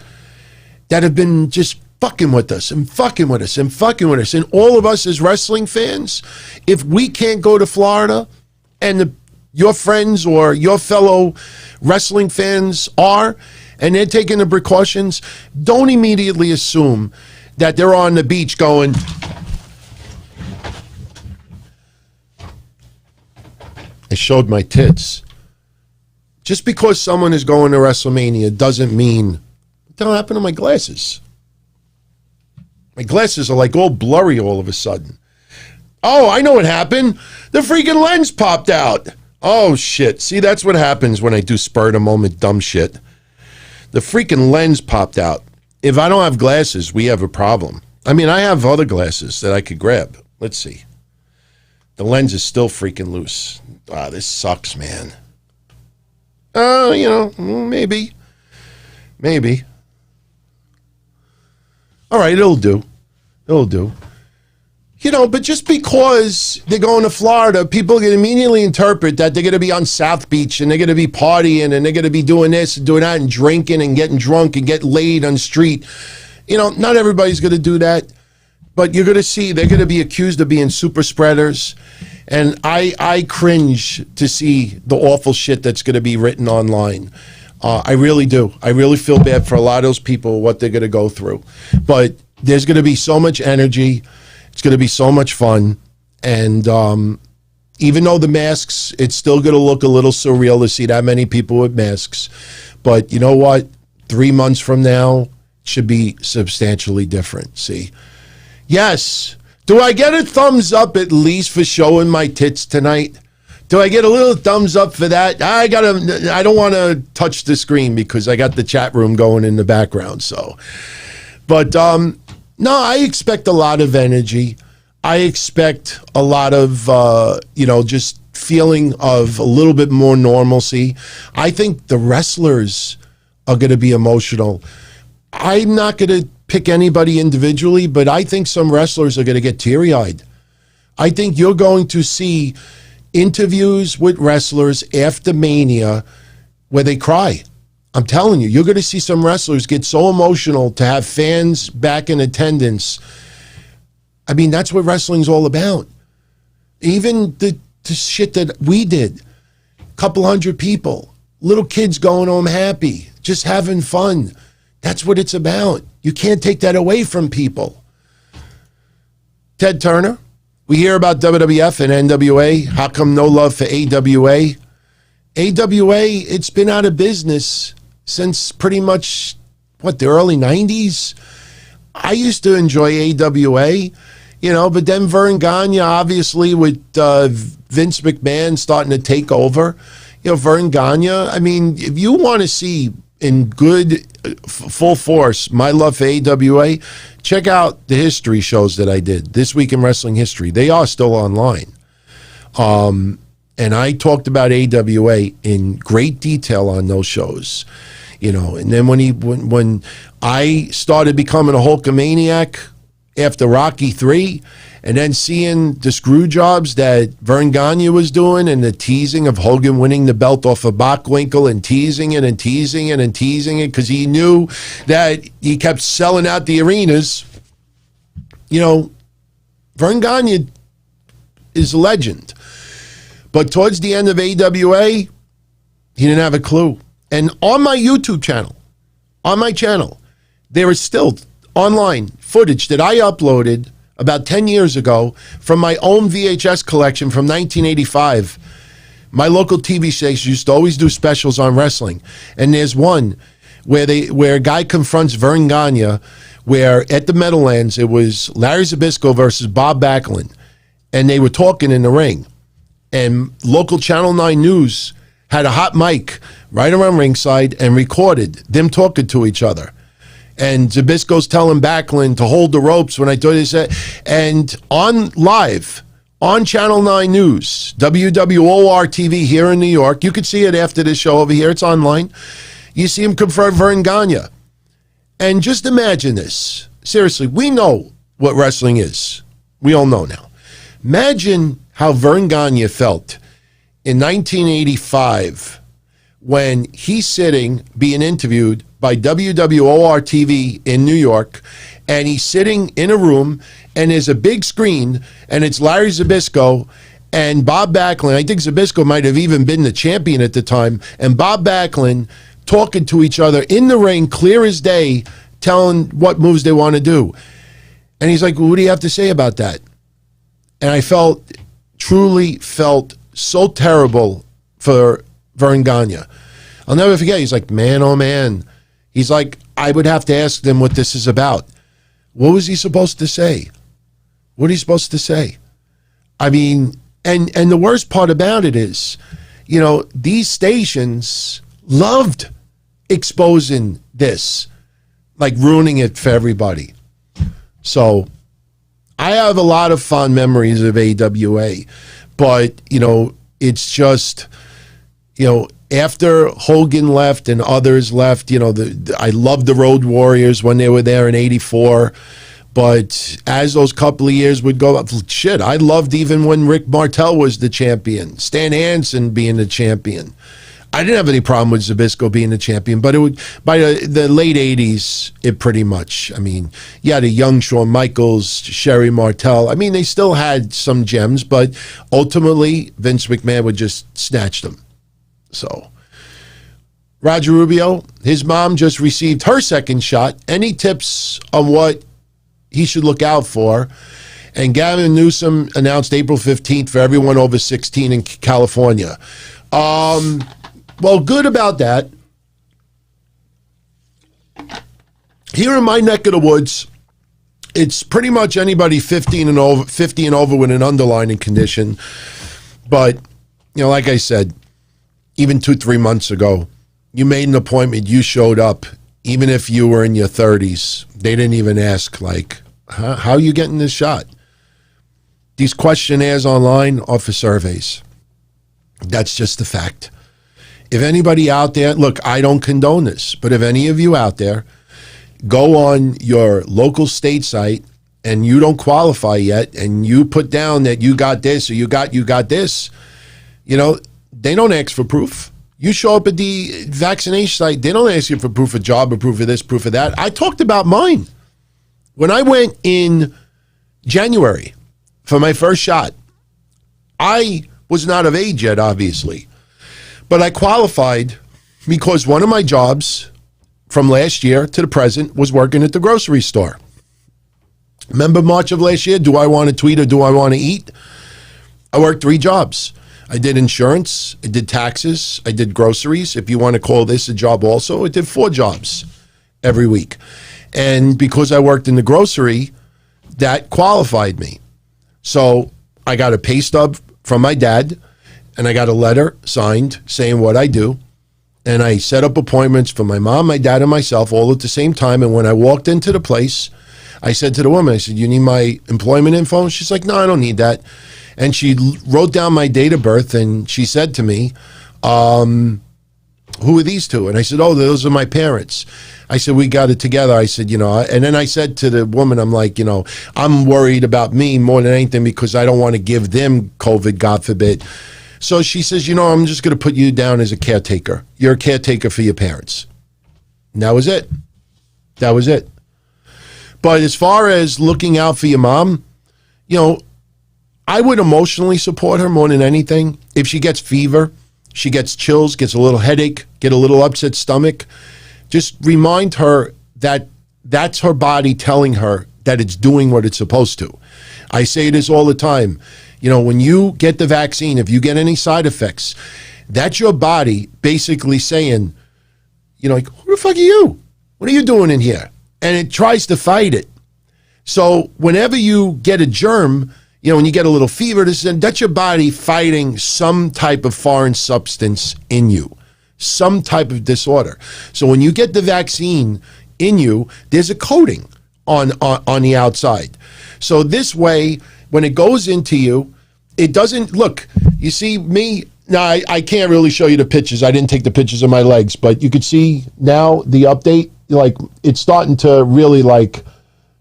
that have been just fucking with us and fucking with us and fucking with us. And all of us as wrestling fans, if we can't go to Florida and your friends or your fellow wrestling fans are, and they're taking the precautions, don't immediately assume that they're on the beach going, I showed my tits. Just because someone is going to WrestleMania doesn't mean, what the hell happened to my glasses? My glasses are like all blurry all of a sudden. Oh, I know what happened. The freaking lens popped out. Oh, shit. See, that's what happens when I do spur of the moment dumb shit. The freaking lens popped out. If I don't have glasses, we have a problem. I mean, I have other glasses that I could grab. Let's see. The lens is still freaking loose. Ah, this sucks, man. Maybe. Maybe. All right, it'll do. It'll do. But just because they're going to Florida, people can immediately interpret that they're going to be on South Beach and they're going to be partying and they're going to be doing this and doing that and drinking and getting drunk and getting laid on the street. Not everybody's going to do that, but you're going to see they're going to be accused of being super spreaders. And I cringe to see the awful shit that's going to be written online. I really do. I really feel bad for a lot of those people, what they're going to go through. But there's going to be so much energy. It's going to be so much fun. And even though the masks, it's still going to look a little surreal to see that many people with masks. But you know what? 3 months from now, it should be substantially different. See? Yes. Do I get a thumbs up at least for showing my tits tonight? Do I get a little thumbs up for that? I don't want to touch the screen because I got the chat room going in the background. So, but no, I expect a lot of energy. I expect a lot of, just feeling of a little bit more normalcy. I think the wrestlers are going to be emotional. I'm not going to pick anybody individually, but I think some wrestlers are going to get teary-eyed. I think you're going to see interviews with wrestlers after Mania where they cry. I'm telling you, you're going to see some wrestlers get so emotional to have fans back in attendance. I mean, that's what wrestling's all about. Even the shit that we did, a couple hundred people, little kids going home happy, just having fun. That's what it's about. You can't take that away from people. Ted Turner, we hear about WWF and NWA. How come no love for AWA? AWA, it's been out of business since pretty much, the early 90s? I used to enjoy AWA, but then Vern Gagne, obviously, with Vince McMahon starting to take over, Vern Gagne, I mean, if you want to see in good full force my love for AWA, check out the history shows that I did, This Week in Wrestling History. They are still online. And I talked about AWA in great detail on those shows, and then when I started becoming a Hulkamaniac after Rocky 3, and then seeing the screw jobs that Vern Gagne was doing and the teasing of Hogan winning the belt off of Bockwinkel and teasing it and teasing it and teasing it because he knew that he kept selling out the arenas, Vern Gagne is a legend. But towards the end of AWA, he didn't have a clue. And on my YouTube channel, on my channel, there is still online footage that I uploaded about 10 years ago from my own VHS collection from 1985. My local TV station used to always do specials on wrestling. And there's one where a guy confronts Vern Gagne, where at the Meadowlands, it was Larry Zbyszko versus Bob Backlund. And they were talking in the ring. And local Channel 9 News had a hot mic right around ringside and recorded them talking to each other. And Zbyszko's telling Backlund to hold the ropes when I told you that. And on live, on Channel 9 News, WWOR TV here in New York, you could see it after this show over here. It's online. You see him confront Vern Gagne. And just imagine this. Seriously, we know what wrestling is. We all know now. Imagine how Vern Gagne felt in 1985 when he's sitting being interviewed by WWOR TV in New York, and he's sitting in a room, and there's a big screen, and it's Larry Zbyszko and Bob Backlund. I think Zbyszko might have even been the champion at the time, and Bob Backlund talking to each other in the ring, clear as day, telling what moves they want to do. And he's like, well, what do you have to say about that? And I truly felt so terrible for Vern Gagne. I'll never forget, he's like, man, oh man. He's like, I would have to ask them what this is about. What was he supposed to say? What are you supposed to say? I mean, and the worst part about it is, you know, these stations loved exposing this, like ruining it for everybody. So I have a lot of fond memories of AWA, but, you know, it's just, you know, after Hogan left and others left, you know, I loved the Road Warriors when they were there in '84. But as those couple of years would go up, shit, I loved even when Rick Martel was the champion, Stan Hansen being the champion. I didn't have any problem with Zbyszko being the champion, but it would, by the late 80s, it pretty much, I mean, you had a young Shawn Michaels, Sherry Martel. I mean, they still had some gems, but ultimately, Vince McMahon would just snatch them. So, Roger Rubio, his mom just received her second shot. Any tips on what he should look out for? And Gavin Newsom announced April 15th for everyone over 16 in California. Well, good about that. Here in my neck of the woods, it's pretty much anybody 50 and over with an underlying condition. But, you know, like I said, even 2-3 months ago, you made an appointment, you showed up, even if you were in your 30s. They didn't even ask, like, how are you getting this shot? These questionnaires online are for surveys. That's just the fact. If anybody out there, look, I don't condone this, but if any of you out there go on your local state site and you don't qualify yet and you put down that you got this or you got this, you know, they don't ask for proof. You show up at the vaccination site, they don't ask you for proof of job or proof of this, proof of that. I talked about mine. When I went in January for my first shot, I was not of age yet, obviously. But I qualified because one of my jobs from last year to the present was working at the grocery store. Remember March of last year? Do I want to tweet or do I want to eat? I worked 3 jobs. I did insurance, I did taxes, I did groceries. If you want to call this a job also, I did 4 jobs every week. And because I worked in the grocery, that qualified me. So I got a pay stub from my dad, and I got a letter signed saying what I do. And I set up appointments for my mom, my dad, and myself all at the same time. And when I walked into the place, I said to the woman, I said, you need my employment info? And she's like, no, I don't need that. And she wrote down my date of birth, and she said to me, who are these two? And I said, oh, those are my parents. I said, we got it together. I said, you know, and then I said to the woman, I'm like, you know, I'm worried about me more than anything because I don't want to give them COVID, God forbid. So she says, you know, I'm just going to put you down as a caretaker. You're a caretaker for your parents. And that was it. That was it. But as far as looking out for your mom, you know, I would emotionally support her more than anything. If she gets fever, she gets chills, gets a little headache, get a little upset stomach, just remind her that that's her body telling her that it's doing what it's supposed to. I say this all the time. You know, when you get the vaccine, if you get any side effects, that's your body basically saying, you know, like, who the fuck are you? What are you doing in here? And it tries to fight it. So whenever you get a germ, you know, when you get a little fever, that's your body fighting some type of foreign substance in you, some type of disorder. So when you get the vaccine in you, there's a coating on the outside. So this way, when it goes into you, it doesn't, look, you see me, now I can't really show you the pictures. I didn't take the pictures of my legs, but you could see now the update, like it's starting to really like,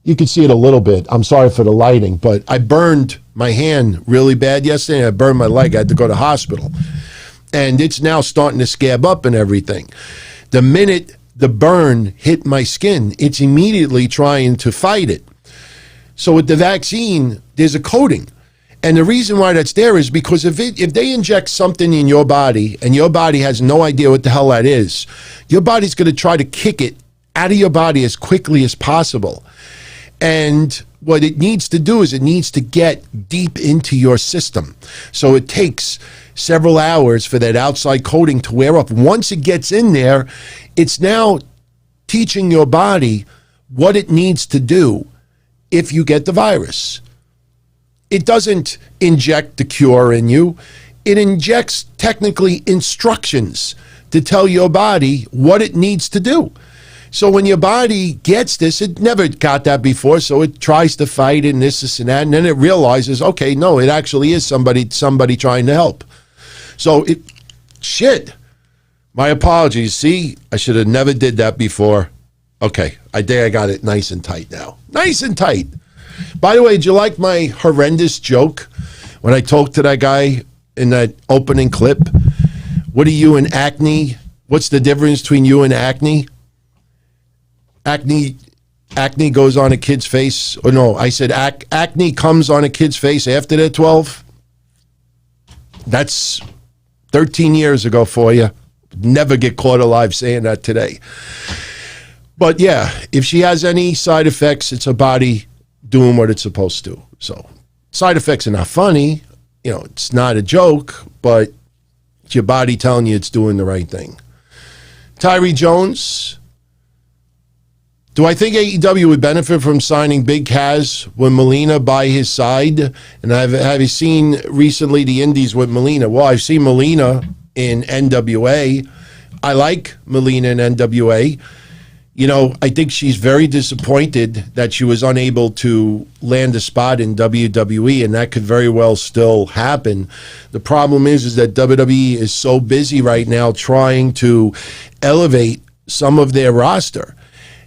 you could see it a little bit. I'm sorry for the lighting, but I burned my hand really bad yesterday. I burned my leg. I had to go to the hospital. And it's now starting to scab up and everything. The minute the burn hit my skin, it's immediately trying to fight it. So with the vaccine, there's a coating. And the reason why that's there is because if they inject something in your body and your body has no idea what the hell that is, your body's going to try to kick it out of your body as quickly as possible. And what it needs to do is it needs to get deep into your system. So it takes several hours for that outside coating to wear off. Once it gets in there, it's now teaching your body what it needs to do if you get the virus. It doesn't inject the cure in you. It injects technically instructions to tell your body what it needs to do. So when your body gets this, it never got that before, so it tries to fight it and this and that, and then it realizes, okay, no, it actually is somebody trying to help. So shit, my apologies. See, I should have never did that before. Okay, I think I got it nice and tight now. Nice and tight. By the way, did you like my horrendous joke when I talked to that guy in that opening clip? What are you and acne? What's the difference between you and acne? Acne goes on a kid's face. Or no, I said acne comes on a kid's face after they're 12. That's 13 years ago for you. Never get caught alive saying that today. But yeah, if she has any side effects, it's her body doing what it's supposed to. So side effects are not funny. You know, it's not a joke, but it's your body telling you it's doing the right thing. Tyree Jones. Do I think AEW would benefit from signing Big Cass with Melina by his side? And have you seen recently the Indies with Melina? Well, I've seen Melina in NWA. I like Melina in NWA. You know, I think she's very disappointed that she was unable to land a spot in WWE, and that could very well still happen. The problem is that WWE is so busy right now trying to elevate some of their roster.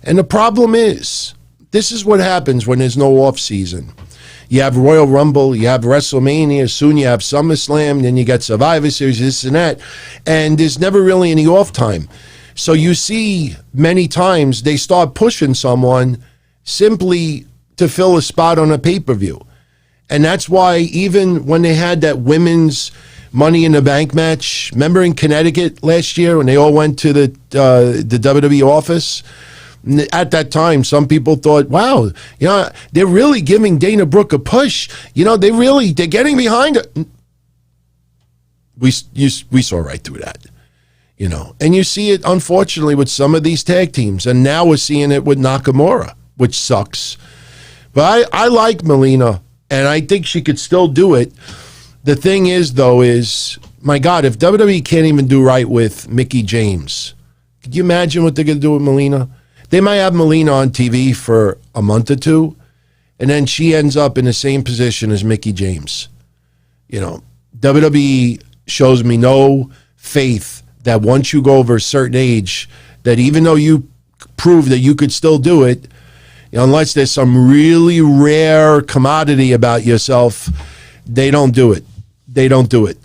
And the problem is, this is what happens when there's no off season. You have Royal Rumble, you have WrestleMania, soon you have SummerSlam, then you got Survivor Series, this and that, and there's never really any off time. So you see many times they start pushing someone simply to fill a spot on a pay-per-view. And that's why even when they had that women's Money in the Bank match, remember in Connecticut last year when they all went to the WWE office? At that time, some people thought, wow, you know, they're really giving Dana Brooke a push. You know, they're getting behind it. We saw right through that. You know, and you see it, unfortunately, with some of these tag teams. And now we're seeing it with Nakamura, which sucks. But I like Melina, and I think she could still do it. The thing is, though, is, my God, if WWE can't even do right with Mickie James, could you imagine what they're going to do with Melina? They might have Melina on TV for a month or two, and then she ends up in the same position as Mickie James. You know, WWE shows me no faith that once you go over a certain age, that even though you prove that you could still do it, you know, unless there's some really rare commodity about yourself, they don't do it. They don't do it.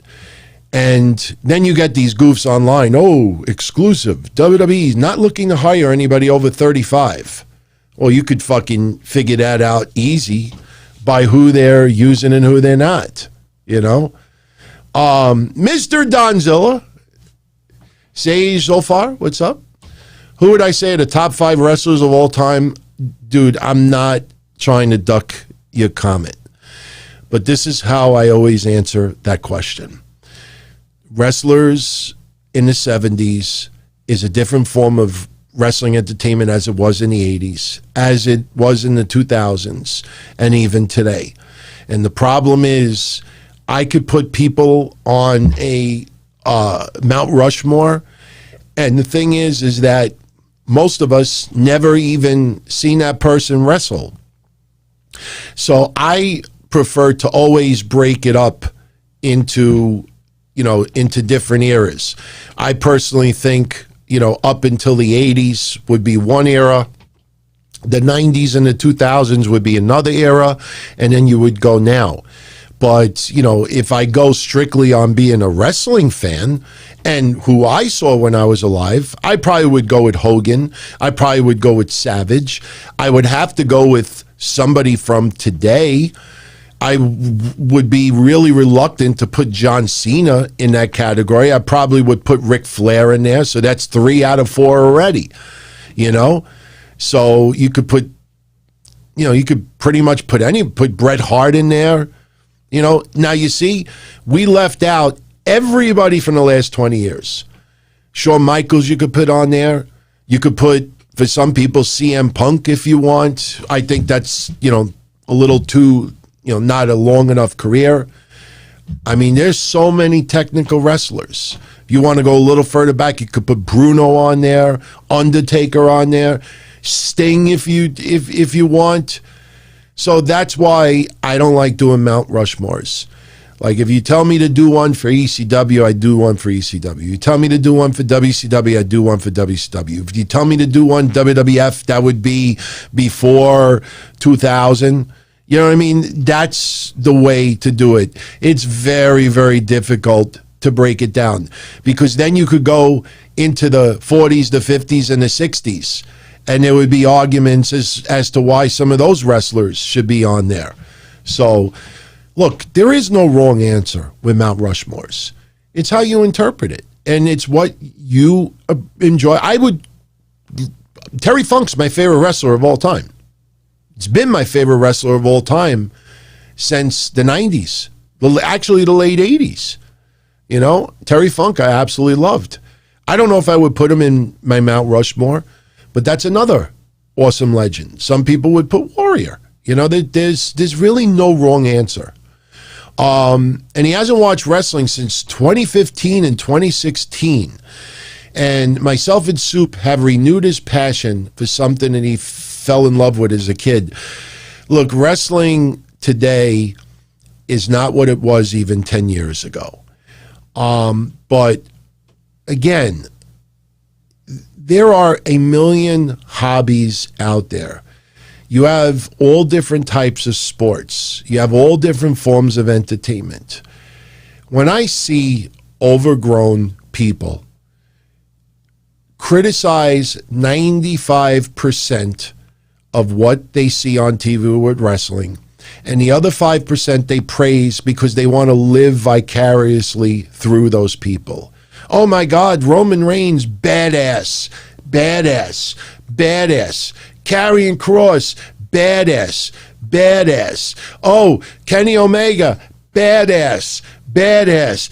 And then you get these goofs online. Oh, exclusive. WWE's not looking to hire anybody over 35. Well, you could fucking figure that out easy by who they're using and who they're not, you know? Mr. Donzilla, Sage Zolfar, what's up? Who would I say are the top 5 wrestlers of all time? Dude, I'm not trying to duck your comment. But this is how I always answer that question. Wrestlers in the 70s is a different form of wrestling entertainment as it was in the 80s, as it was in the 2000s, and even today. And the problem is, I could put people on a Mount Rushmore, and the thing is that most of us never even seen that person wrestle. So I prefer to always break it up into different eras. I personally think, up until the 80s would be one era. The 90s and the 2000s would be another era, and then you would go now. But, if I go strictly on being a wrestling fan and who I saw when I was alive, I probably would go with Hogan. I probably would go with Savage. I would have to go with somebody from today. I would be really reluctant to put John Cena in that category. I probably would put Ric Flair in there. So that's 3 out of 4 already, So you could put, you could pretty much put Bret Hart in there. Now you see, we left out everybody from the last 20 years. Shawn Michaels you could put on there. You could put, for some people, CM Punk if you want. I think that's, a little too, not a long enough career. I mean, there's so many technical wrestlers. If you want to go a little further back, you could put Bruno on there, Undertaker on there, Sting if you want. So that's why I don't like doing Mount Rushmores. Like, if you tell me to do one for ECW, I do one for ECW. You tell me to do one for WCW, I do one for WCW. If you tell me to do one WWF, that would be before 2000. You know what I mean? That's the way to do it. It's very, very difficult to break it down, because then you could go into the 40s, the 50s, and the 60s, and there would be arguments as to why some of those wrestlers should be on there. So, look, there is no wrong answer with Mount Rushmores. It's how you interpret it, and it's what you enjoy. Terry Funk's my favorite wrestler of all time. It's been my favorite wrestler of all time since the 90s, actually the late 80s. Terry Funk I absolutely loved. I don't know if I would put him in my Mount Rushmore, but that's another awesome legend. Some people would put Warrior. There's really no wrong answer. And he hasn't watched wrestling since 2015 and 2016. And myself and Soup have renewed his passion for something that he fell in love with as a kid. Look, wrestling today is not what it was even 10 years ago. But again, there are a million hobbies out there. You have all different types of sports. You have all different forms of entertainment. When I see overgrown people criticize 95% of what they see on TV with wrestling, and the other 5% they praise because they want to live vicariously through those people. Oh my God, Roman Reigns, badass, badass, badass. Karrion Kross, badass, badass. Oh, Kenny Omega, badass, badass.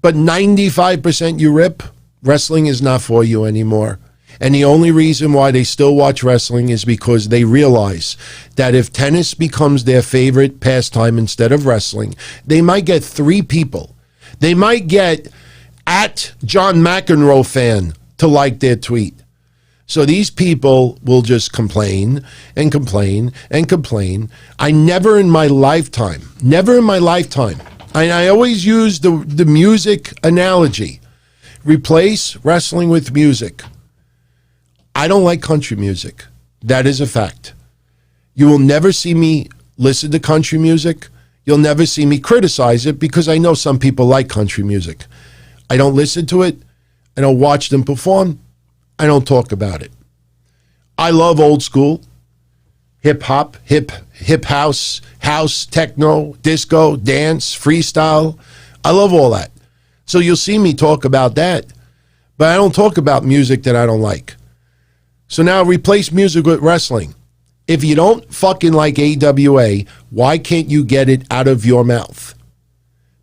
But 95% you rip, wrestling is not for you anymore. And the only reason why they still watch wrestling is because they realize that if tennis becomes their favorite pastime instead of wrestling, they might get 3 people. They might get at John McEnroe fan to like their tweet. So these people will just complain and complain and complain. I never in my lifetime, and I always use the music analogy, replace wrestling with music. I don't like country music. That is a fact. You will never see me listen to country music. You'll never see me criticize it because I know some people like country music. I don't listen to it. I don't watch them perform. I don't talk about it. I love old school, hip hop, hip house, techno, disco, dance, freestyle. I love all that. So you'll see me talk about that. but I don't talk about music that I don't like. So now replace music with wrestling. If you don't fucking like AWA, why can't you get it out of your mouth?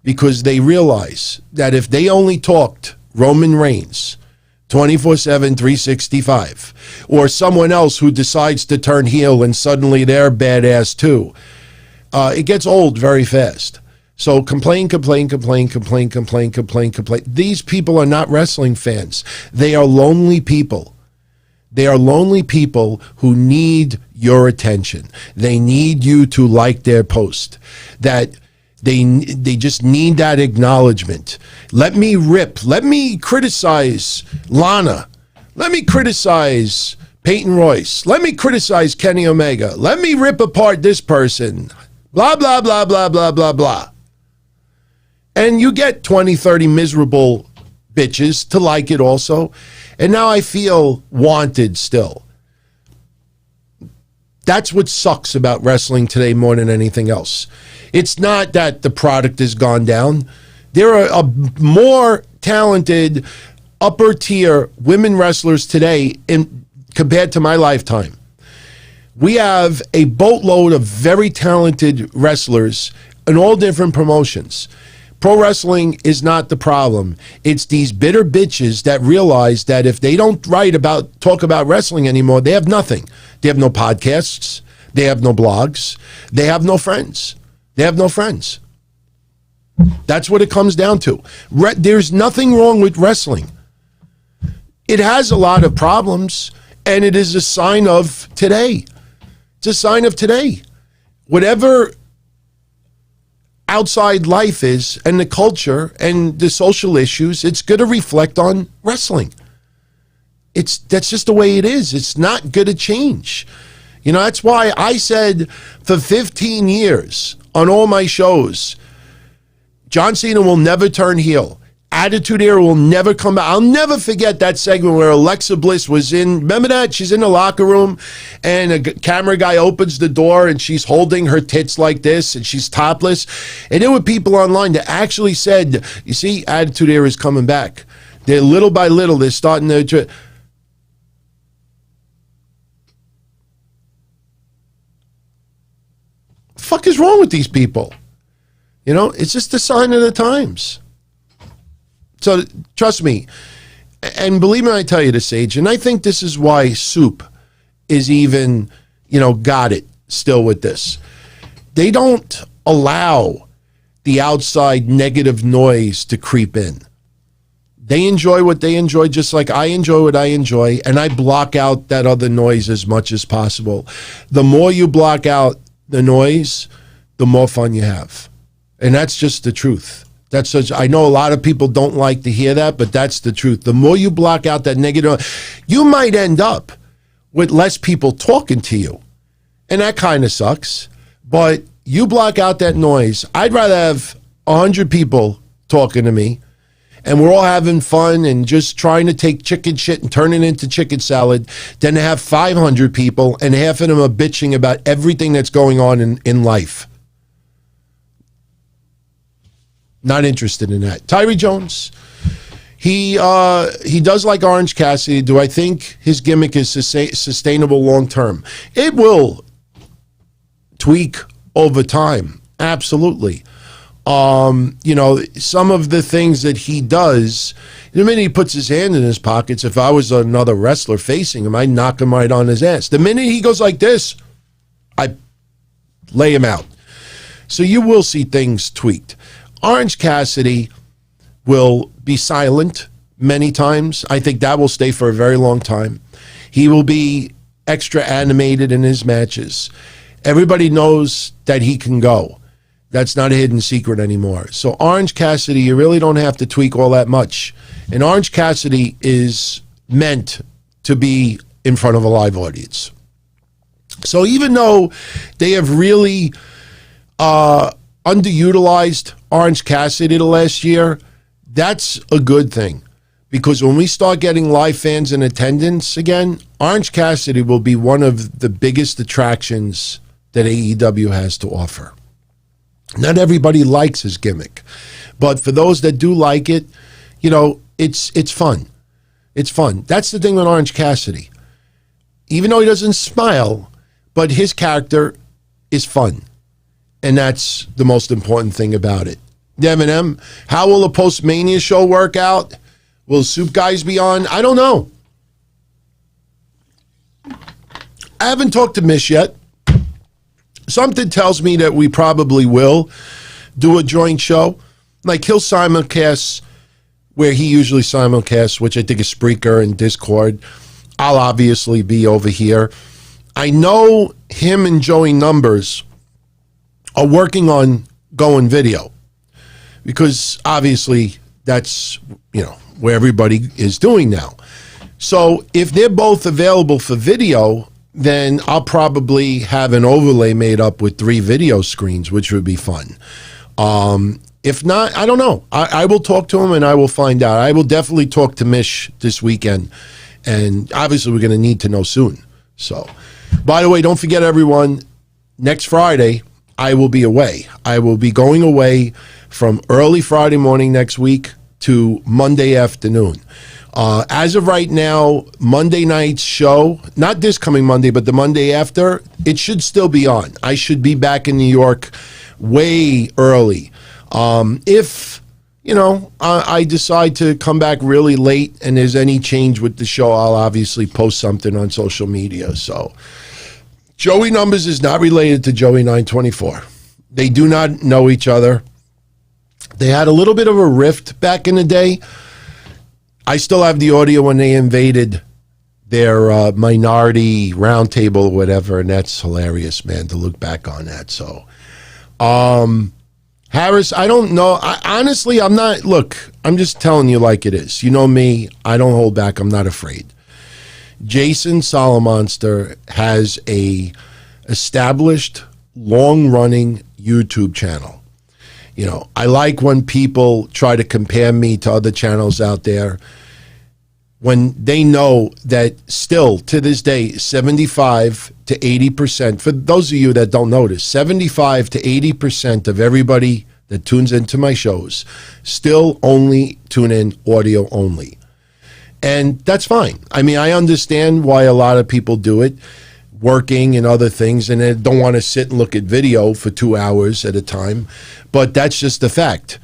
Because they realize that if they only talked Roman Reigns 24/7, 365, or someone else who decides to turn heel and suddenly they're badass too, it gets old very fast. So complain. These people are not wrestling fans. They are lonely people. They are lonely people who need your attention. They need you to like their post. That they just need that acknowledgement. Let me rip. Let me criticize Lana. Let me criticize Peyton Royce. Let me criticize Kenny Omega. Let me rip apart this person. Blah, blah, blah, blah, blah, blah, blah. And you get 20, 30 miserable bitches to like it also. And now I feel wanted still. That's what sucks about wrestling today more than anything else. It's not that the product has gone down. There are more talented, upper tier women wrestlers today compared to my lifetime. We have a boatload of very talented wrestlers in all different promotions. Pro wrestling is not the problem. It's these bitter bitches that realize that if they don't talk about wrestling anymore, they have nothing. They have no podcasts. They have no blogs. They have no friends. They have no friends. That's what it comes down to. There's nothing wrong with wrestling. It has a lot of problems, and it is a sign of today. It's a sign of today. Whatever outside life is, and the culture and the social issues, it's going to reflect on wrestling. That's just the way it is. It's not going to change. You know, that's why I said for 15 years on all my shows, John Cena will never turn heel. Attitude Era will never come back. I'll never forget that segment where Alexa Bliss was in. Remember that? She's in the locker room and a camera guy opens the door and she's holding her tits like this and she's topless. And there were people online that actually said, you see, Attitude Era is coming back. They're little by little, they're starting to... The fuck is wrong with these people? You know, it's just a sign of the times. So trust me, and believe me when I tell you this, Sage, and I think this is why Soup is even, got it still with this. They don't allow the outside negative noise to creep in. They enjoy what they enjoy just like I enjoy what I enjoy, and I block out that other noise as much as possible. The more you block out the noise, the more fun you have. And that's just the truth. I know a lot of people don't like to hear that, but that's the truth. The more you block out that negative, you might end up with less people talking to you. And that kind of sucks. But you block out that noise. I'd rather have 100 people talking to me, and we're all having fun and just trying to take chicken shit and turn it into chicken salad, than to have 500 people and half of them are bitching about everything that's going on in life. Not interested in that. Tyree Jones, he does like Orange Cassidy. Do I think his gimmick is sustainable long term? It will tweak over time. Absolutely. Some of the things that he does, the minute he puts his hand in his pockets, if I was another wrestler facing him, I'd knock him right on his ass. The minute he goes like this, I lay him out. So you will see things tweaked. Orange Cassidy will be silent many times. I think that will stay for a very long time. He will be extra animated in his matches. Everybody knows that he can go. That's not a hidden secret anymore. So Orange Cassidy, you really don't have to tweak all that much. And Orange Cassidy is meant to be in front of a live audience. So even though they have really underutilized Orange Cassidy the last year, that's a good thing. Because when we start getting live fans in attendance again, Orange Cassidy will be one of the biggest attractions that AEW has to offer. Not everybody likes his gimmick. But for those that do like it, it's fun. It's fun. That's the thing with Orange Cassidy. Even though he doesn't smile, but his character is fun. And that's the most important thing about it. Devin M., how will the post-Mania show work out? Will Soup Guys be on? I don't know. I haven't talked to Mish yet. Something tells me that we probably will do a joint show. Like he'll simulcast where he usually simulcasts, which I think is Spreaker and Discord. I'll obviously be over here. I know him and Joey Numbers are working on going video because obviously that's, where everybody is doing now. So if they're both available for video, then I'll probably have an overlay made up with 3 video screens, which would be fun. If not, I don't know. I will talk to him and I will find out. I will definitely talk to Mish this weekend. And obviously we're going to need to know soon. So, by the way, don't forget everyone, next Friday, I will be away. I will be going away from early Friday morning next week to Monday afternoon. As of right now, Monday night's show, not this coming Monday, but the Monday after, it should still be on. I should be back in New York way early. If, I decide to come back really late and there's any change with the show, I'll obviously post something on social media. So, Joey Numbers is not related to Joey 924. They do not know each other. They had a little bit of a rift back in the day. I still have the audio when they invaded their minority roundtable or whatever, and that's hilarious, man, to look back on that. So, Harris, I don't know. Honestly, I'm not. Look, I'm just telling you like it is. You know me. I don't hold back. I'm not afraid. Jason Solomonster has a established, long-running YouTube channel. I like when people try to compare me to other channels out there when they know that still, to this day, 75 to 80%, for those of you that don't notice, 75 to 80% of everybody that tunes into my shows still only tune in audio only. And that's fine. I mean, I understand why a lot of people do it, working and other things, and they don't want to sit and look at video for 2 hours at a time. But that's just the fact.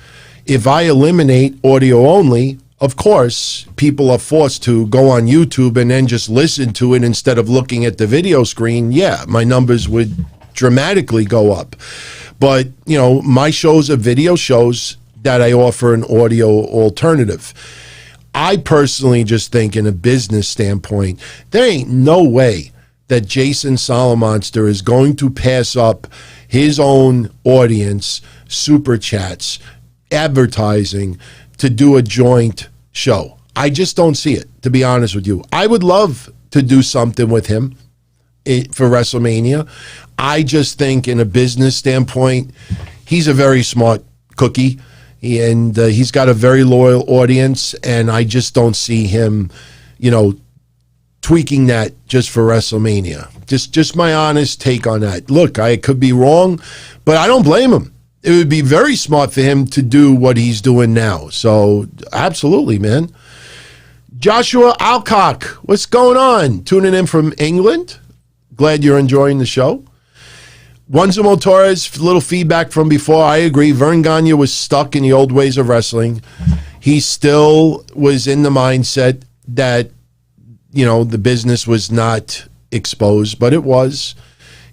If I eliminate audio only, of course, people are forced to go on YouTube and then just listen to it instead of looking at the video screen. Yeah, my numbers would dramatically go up. But, my shows are video shows that I offer an audio alternative. I personally just think in a business standpoint, there ain't no way that Jason Solomonster is going to pass up his own audience, super chats, advertising to do a joint show. I just don't see it, to be honest with you. I would love to do something with him for WrestleMania. I just think in a business standpoint, he's a very smart cookie, and he's got a very loyal audience, and I just don't see him, tweaking that just for WrestleMania. Just my honest take on that. Look, I could be wrong, but I don't blame him. It would be very smart for him to do what he's doing now. So, absolutely, man. Joshua Alcock, what's going on? Tuning in from England. Glad you're enjoying the show. Juanzo Torres, little feedback from before. I agree. Vern Gagne was stuck in the old ways of wrestling. He still was in the mindset that, the business was not exposed, but it was.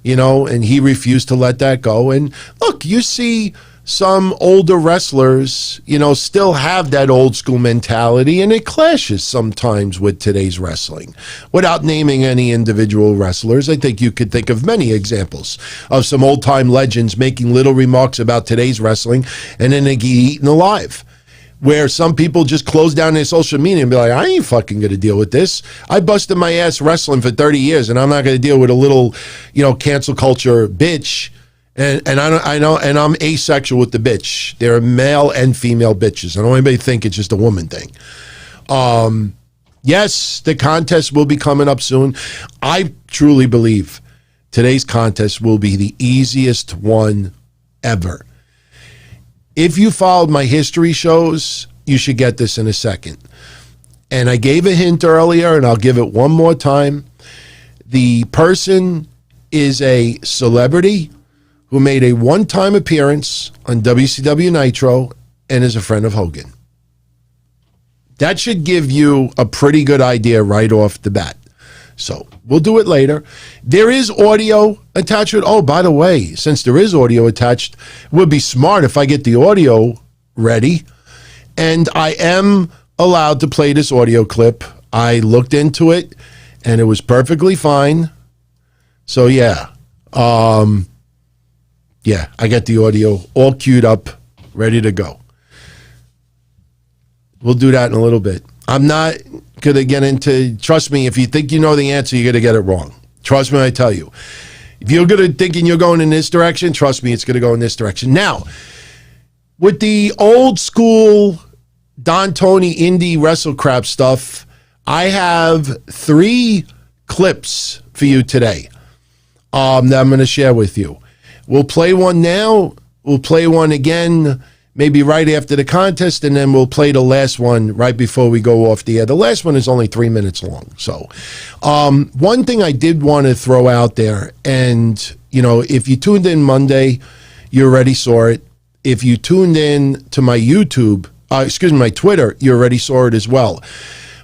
And he refused to let that go. And look, you see some older wrestlers, still have that old school mentality, and it clashes sometimes with today's wrestling. Without naming any individual wrestlers, I think you could think of many examples of some old time legends making little remarks about today's wrestling, and then they get eaten alive. Where some people just close down their social media and be like, I ain't fucking going to deal with this. I busted my ass wrestling for 30 years, and I'm not going to deal with a little, cancel culture bitch. And I know, and I'm asexual with the bitch. There are male and female bitches. I don't want anybody to think it's just a woman thing. Yes, the contest will be coming up soon. I truly believe today's contest will be the easiest one ever. If you followed my history shows, you should get this in a second. And I gave a hint earlier, and I'll give it one more time. The person is a celebrity who made a one-time appearance on WCW Nitro and is a friend of Hogan. That should give you a pretty good idea right off the bat. So we'll do it later. There is audio attached to it. Oh, by the way, since there is audio attached, it would be smart if I get the audio ready. And I am allowed to play this audio clip. I looked into it, and it was perfectly fine. So, yeah. Yeah, I got the audio all queued up, ready to go. We'll do that in a little bit. I'm not going to get into, trust me, if you think you know the answer, you're going to get it wrong. Trust me, I tell you. If you're going to thinking you're going in this direction, trust me, it's going to go in this direction. Now, with the old school Tony Indy Wrestlecrap stuff, I have 3 clips for you today that I'm going to share with you. We'll play one now. We'll play one again maybe right after the contest, and then we'll play the last one right before we go off the air. The last one is only 3 minutes long. So one thing I did want to throw out there, and, you know, if you tuned in Monday, you already saw it. If you tuned in to my YouTube, my Twitter, you already saw it as well.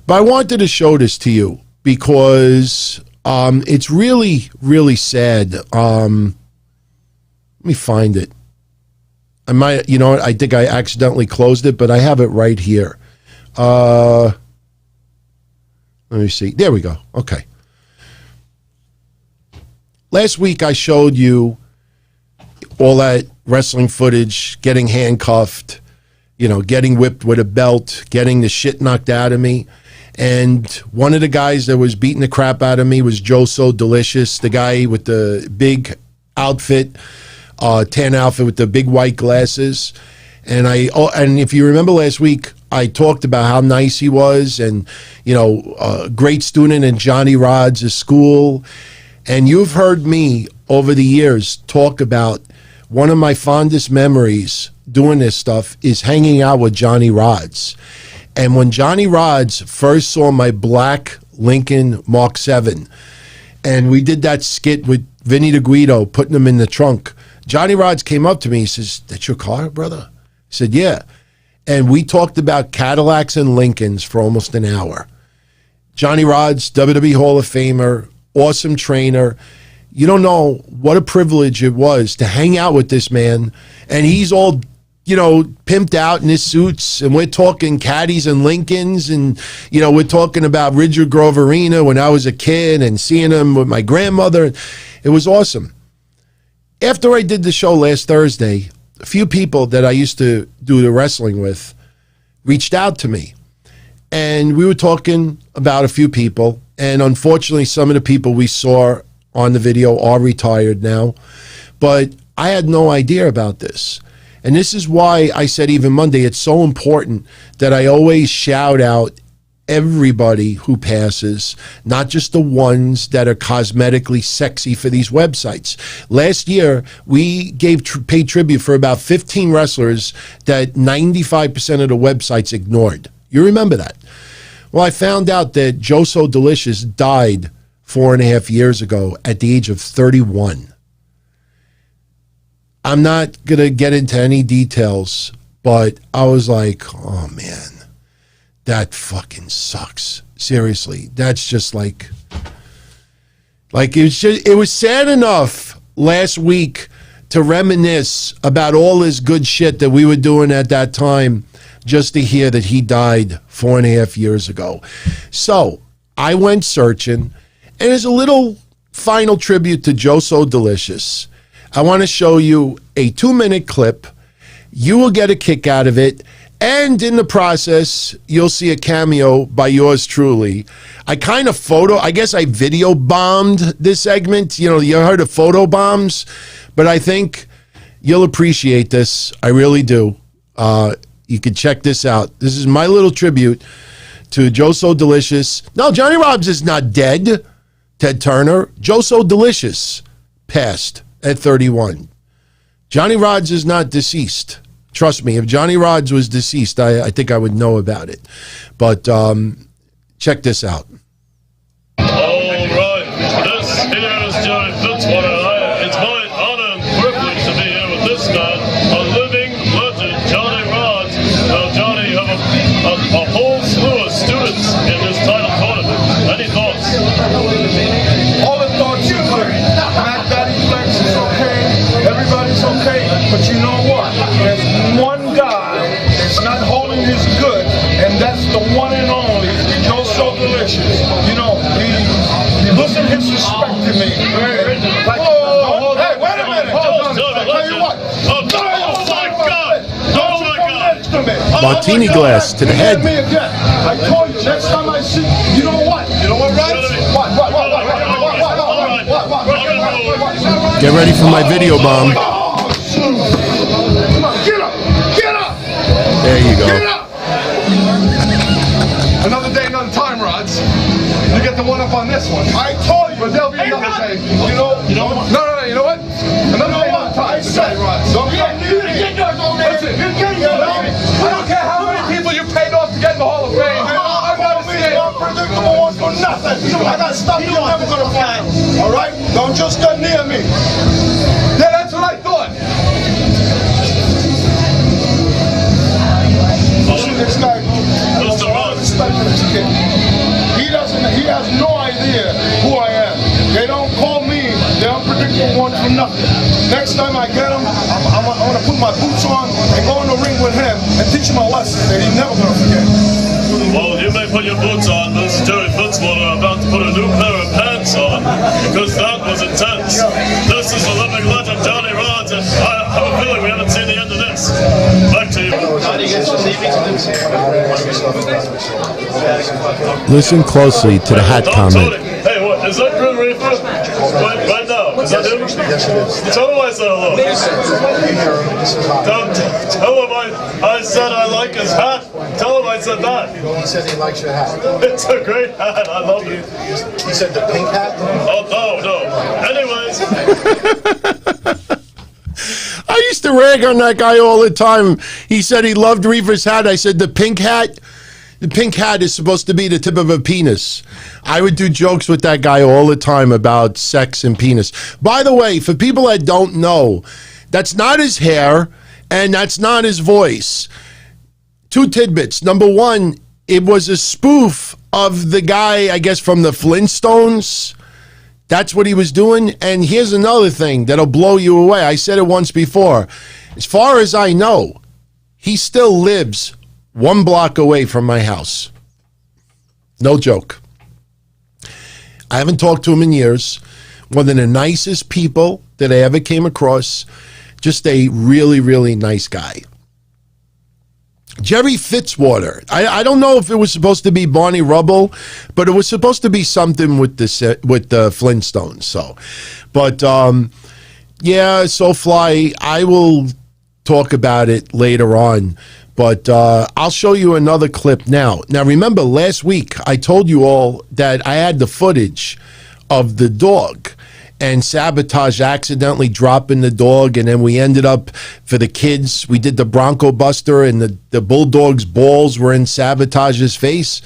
But I wanted to show this to you because it's really, really sad. Let me find it. I might, you know what, I think I accidentally closed it, but I have it right here. Let me see. There we go. Okay. Last week I showed you all that wrestling footage, getting handcuffed, you know, getting whipped with a belt, getting the shit knocked out of me. And one of the guys that was beating the crap out of me was Joe So Delicious, the guy with the big outfit, tan outfit with the big white glasses. And and if you remember last week, I talked about how nice he was, and, you know, a great student in Johnny Rod's school. And you've heard me over the years talk about one of my fondest memories doing this stuff is hanging out with Johnny Rods. And when Johnny Rods first saw my black Lincoln Mark 7, and we did that skit with Vinny DeGuido, putting him in the trunk, Johnny Rods came up to me. He says, "That's your car, brother?" I said, "Yeah." And we talked about Cadillacs and Lincolns for almost an hour. Johnny Rods, WWE Hall of Famer, awesome trainer. You don't know what a privilege it was to hang out with this man. And he's all, you know, pimped out in his suits. And we're talking Caddies and Lincolns. And, you know, we're talking about Ridger Grove Arena when I was a kid and seeing him with my grandmother. It was awesome. After I did the show last Thursday, a few people that I used to do the wrestling with reached out to me. And we were talking about a few people. And unfortunately, some of the people we saw on the video are retired now. But I had no idea about this. And this is why I said even Monday, it's so important that I always shout out everybody who passes, not just the ones that are cosmetically sexy for these websites. Last year, we paid tribute for about 15 wrestlers that 95% of the websites ignored. You remember that? Well, I found out that Joe So Delicious died 4.5 years ago at the age of 31. I'm not going to get into any details, but I was like, oh man, that fucking sucks. Seriously, that's just like it was sad enough last week to reminisce about all this good shit that we were doing at that time, just to hear that he died 4.5 years ago. So I went searching, and there's a little final tribute to Joe So Delicious. I want to show you a 2-minute clip. You will get a kick out of it. And in the process, you'll see a cameo by yours truly. I guess I video bombed this segment. You know, you heard of photo bombs, but I think you'll appreciate this. I really do. You can check this out. This is my little tribute to Joe So Delicious. No, Johnny Rods is not dead, Ted Turner. Joe So Delicious passed at 31. Johnny Rods is not deceased. Trust me, if Johnny Rods was deceased, I think I would know about it. But Check this out. All right, this here is Johnny Fitzwater. It's my honor and privilege to be here with this man, a living legend, Johnny Rods. Now, Johnny, you have a whole slew of students in this title tournament. Any thoughts? All the thoughts are good. Matt Daddy Flex is okay. Everybody's okay. But you know what? There's one guy that's not holding his good, and that's the one and only Joe So Delicious. You know, listen his respect to me. Like, hey, wait a minute. Hold on. I tell you what. Oh my God! Oh my God! Martini glass to the head. Me again. I told you, next time I see, you know what? You know what, right? What? Get ready for my video bomb. Come on, get up! Get up! There you go. Get up! Another day, another time, Rods. You get the one up on this one. I told you, but there'll be another day. You know what? No, you know what? Another day, another time. I said, Rods. Don't get listen, you're getting I don't care how many people you paid off to get in the Hall of Fame. I gotta see it. Unpredictable ones for nothing. I got stuff you're never gonna find. All right? Don't just get near me. Yeah, that's what I thought. See this guy, Mr. Rods. He has no idea who I am. They don't call me the unpredictable one for nothing. Next time I get him, I'm gonna put my boots on and go in the ring with him and teach him a lesson that he's never gonna forget. Well, you may put your boots on, but Jerry Fitzwater about to put a new pair of pants on, because that was intense. This is the living legend, Johnny Rods, and I have a feeling we haven't seen the end of this. Back to you. Listen closely to the hat comment. Hey, what, is that Grim Reaper? Right now, is that him? Yes, it is. Tell him I said hello. Tell him I said I like his hat. Tell him I said that. He said he likes your hat. It's a great hat. I love it. He said the pink hat? Oh, no. Anyways. I used to rag on that guy all the time. He said he loved Reaver's hat. I said the pink hat is supposed to be the tip of a penis. I would do jokes with that guy all the time about sex and penis. By the way, for people that don't know, that's not his hair and that's not his voice. Two tidbits. Number one, it was a spoof of the guy, I guess, from the Flintstones. That's what he was doing. And here's another thing that'll blow you away. I said it once before. As far as I know, he still lives 1 block away from my house. No joke. I haven't talked to him in years. One of the nicest people that I ever came across. Just a really, really nice guy. Jerry Fitzwater. I don't know if it was supposed to be Barney Rubble, but it was supposed to be something with the Flintstones. So, but yeah, SoFly. I will talk about it later on. But I'll show you another clip now. Now, remember, last week I told you all that I had the footage of the dog and Sabotage accidentally dropping the dog, and then we ended up, for the kids, we did the Bronco Buster, and the Bulldog's balls were in Sabotage's face.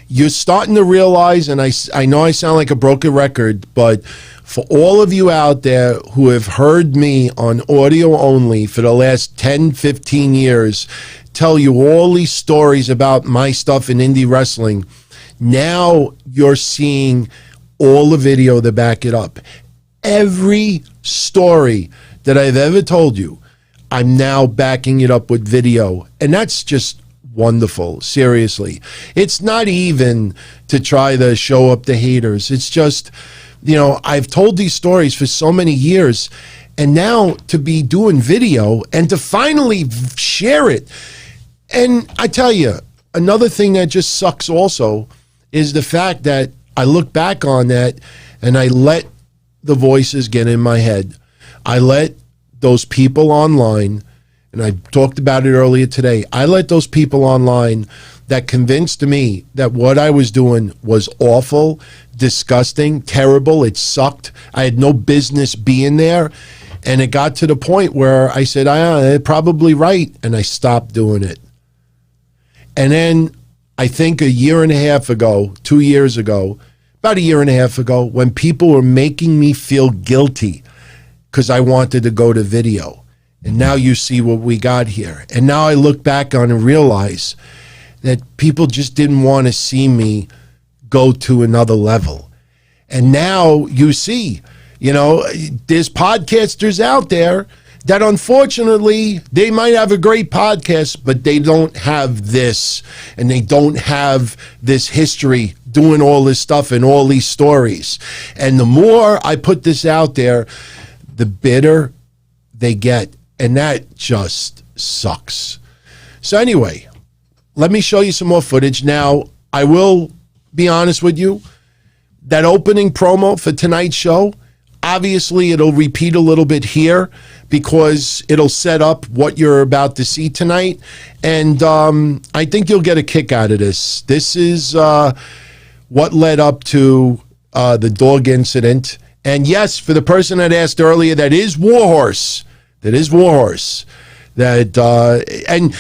You're starting to realize, and I know I sound like a broken record, but for all of you out there who have heard me on audio only for the last 10, 15 years tell you all these stories about my stuff in indie wrestling, now you're seeing all the video to back it up. Every story that I've ever told you, I'm now backing it up with video. And that's just wonderful, seriously. It's not even to try to show up the haters. It's just, you know, I've told these stories for so many years, and now to be doing video and to finally share it. And I tell you, another thing that just sucks also is the fact that I look back on that and I let the voices get in my head. I let those people online, and I talked about it earlier today, I let those people online that convinced me that what I was doing was awful, disgusting, terrible, it sucked. I had no business being there. And it got to the point where I said, they're probably right, and I stopped doing it. And then I think a year and a half ago, 2 years ago, about a year and a half ago, when people were making me feel guilty because I wanted to go to video. And now you see what we got here. And now I look back on and realize that people just didn't want to see me go to another level. And now you see, there's podcasters out there that unfortunately, they might have a great podcast, but they don't have this, and they don't have this history doing all this stuff and all these stories. And the more I put this out there, the bitter they get, and that just sucks. So anyway, let me show you some more footage. Now, I will be honest with you, that opening promo for tonight's show, obviously it'll repeat a little bit here because it'll set up what you're about to see tonight. And I think you'll get a kick out of this. This is what led up to the dog incident. And yes, for the person that asked earlier, that is Warhorse. That is Warhorse. And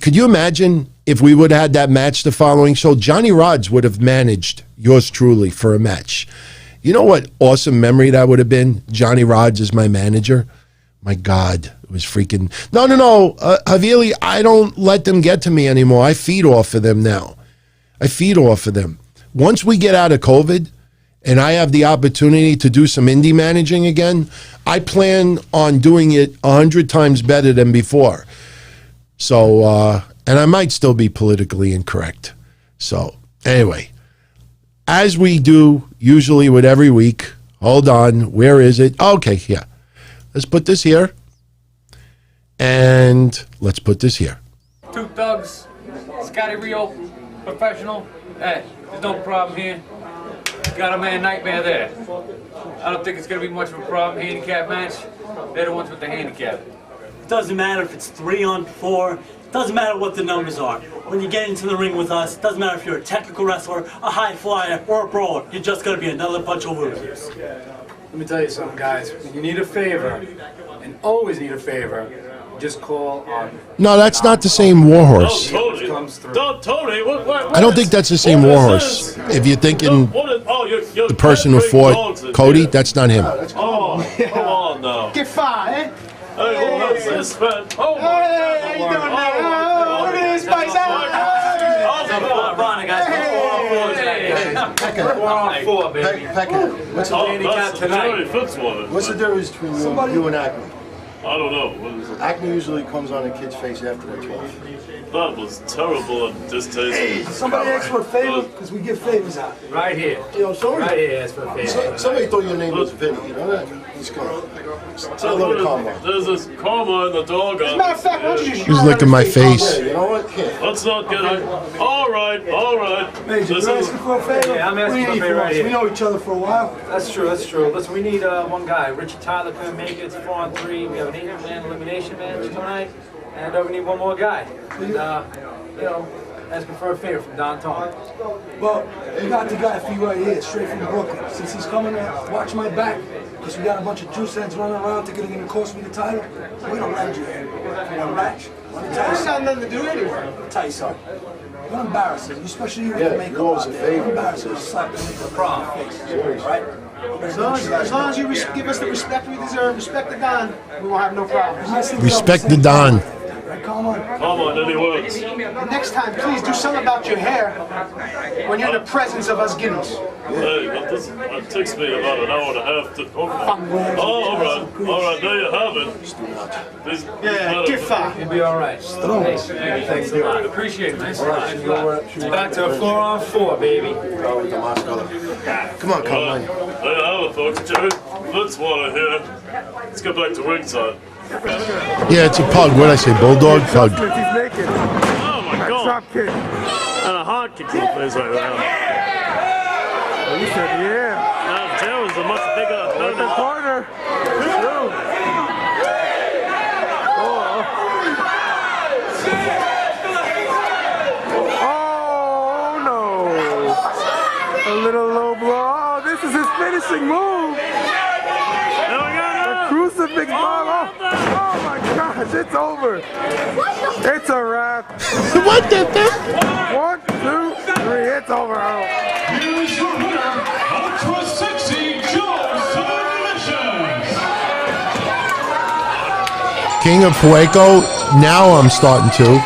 could you imagine if we would have had that match the following show? Johnny Rods would have managed yours truly for a match. You know what awesome memory that would have been? Johnny Rods is my manager. My God, it was freaking... No. Havili, I don't let them get to me anymore. I feed off of them now. I feed off of them. Once we get out of COVID and I have the opportunity to do some indie managing again, I plan on doing it 100 times better than before. So, and I might still be politically incorrect. So, anyway, as we do usually with every week, hold on, where is it? Okay, yeah. Let's put this here. And let's put this here. Two thugs, Scotty Rio, professional. Hey, there's no problem here. Got a man Nightmare there. I don't think it's going to be much of a problem. Handicap match. They're the ones with the handicap. It doesn't matter if it's 3 on 4. It doesn't matter what the numbers are. When you get into the ring with us, it doesn't matter if you're a technical wrestler, a high flyer, or a brawler. You're just going to be another bunch of losers. Let me tell you something, guys. When you need a favor, and always need a favor, just call on... No, that's not the same Warhorse. Tony, what? I don't think that's the same Warhorse. If you're thinking the person who fought Cody, that's not him. Oh, come on now. Get fired, eh? Hey, what's this, man? Oh, hey, how you doing now? Look at this, boys. What's the handicap tonight? What's the difference between you and Acme? I don't know. What is it? Acme usually comes on a kid's face after the 12th. That was terrible and distasteful. Hey, somebody asked for a favor, because we give favors out. Right here. Right here, ask for a favor. Somebody thought your name was Vinny, you know that? He's coming. Say hello to Karma. There's this Karma in the dog. As a matter of fact, why don't you just... He's licking my face. You know what? Let's not get it. All right. Major, you're asking for a favor? Yeah, I'm asking for a favor right here. We know each other for a while. That's true. Listen, we need one guy. Richie Tyler couldn't make it. It's 4 on 3. We have an 8-man elimination match tonight. And we need one more guy. And, asking for a favor from Don-O-Mite. Well, we got the guy for you right here, straight from Brooklyn. Since he's coming to watch my back, because we got a bunch of juice heads running around thinking they're going to cost me the title, we're going to lend you here for one match. That's got nothing to do anyway. I'll tell you something. Don't embarrass him, especially you with the makeup on. Don't embarrass him, just slap the problem in the face, right? As long as you give us the respect we deserve, respect the Don, we won't have no problems. Respect the Don. Come on, any words? And next time, please do something about your hair when you're in the presence of us guineas. Hey, but it takes me about an hour and a half to... all right, there you have it. Yeah, get fired. You'll be all right. Hey, thanks a lot. Appreciate it, man. Back to a 4 on 4, baby. Come on, come on. There you have it, folks. Jerry, that's what I hear. Let's get back to ringside. Yeah, it's a pug. What did I say? Bulldog? Pug. Oh my God. Drop kick. And a hard kick to the face right now. Oh, you said yeah. Now, Jerry's a much bigger partner. Oh no. A little low blow. Oh, this is his finishing move. Crucifix bomb. Oh my gosh, it's over. It's a wrap. What the fuck? 1, 2, 3, it's over, Earl. Here's your winner, Ultra Sexy Joe Submissions. King of Puerco. Now I'm starting to.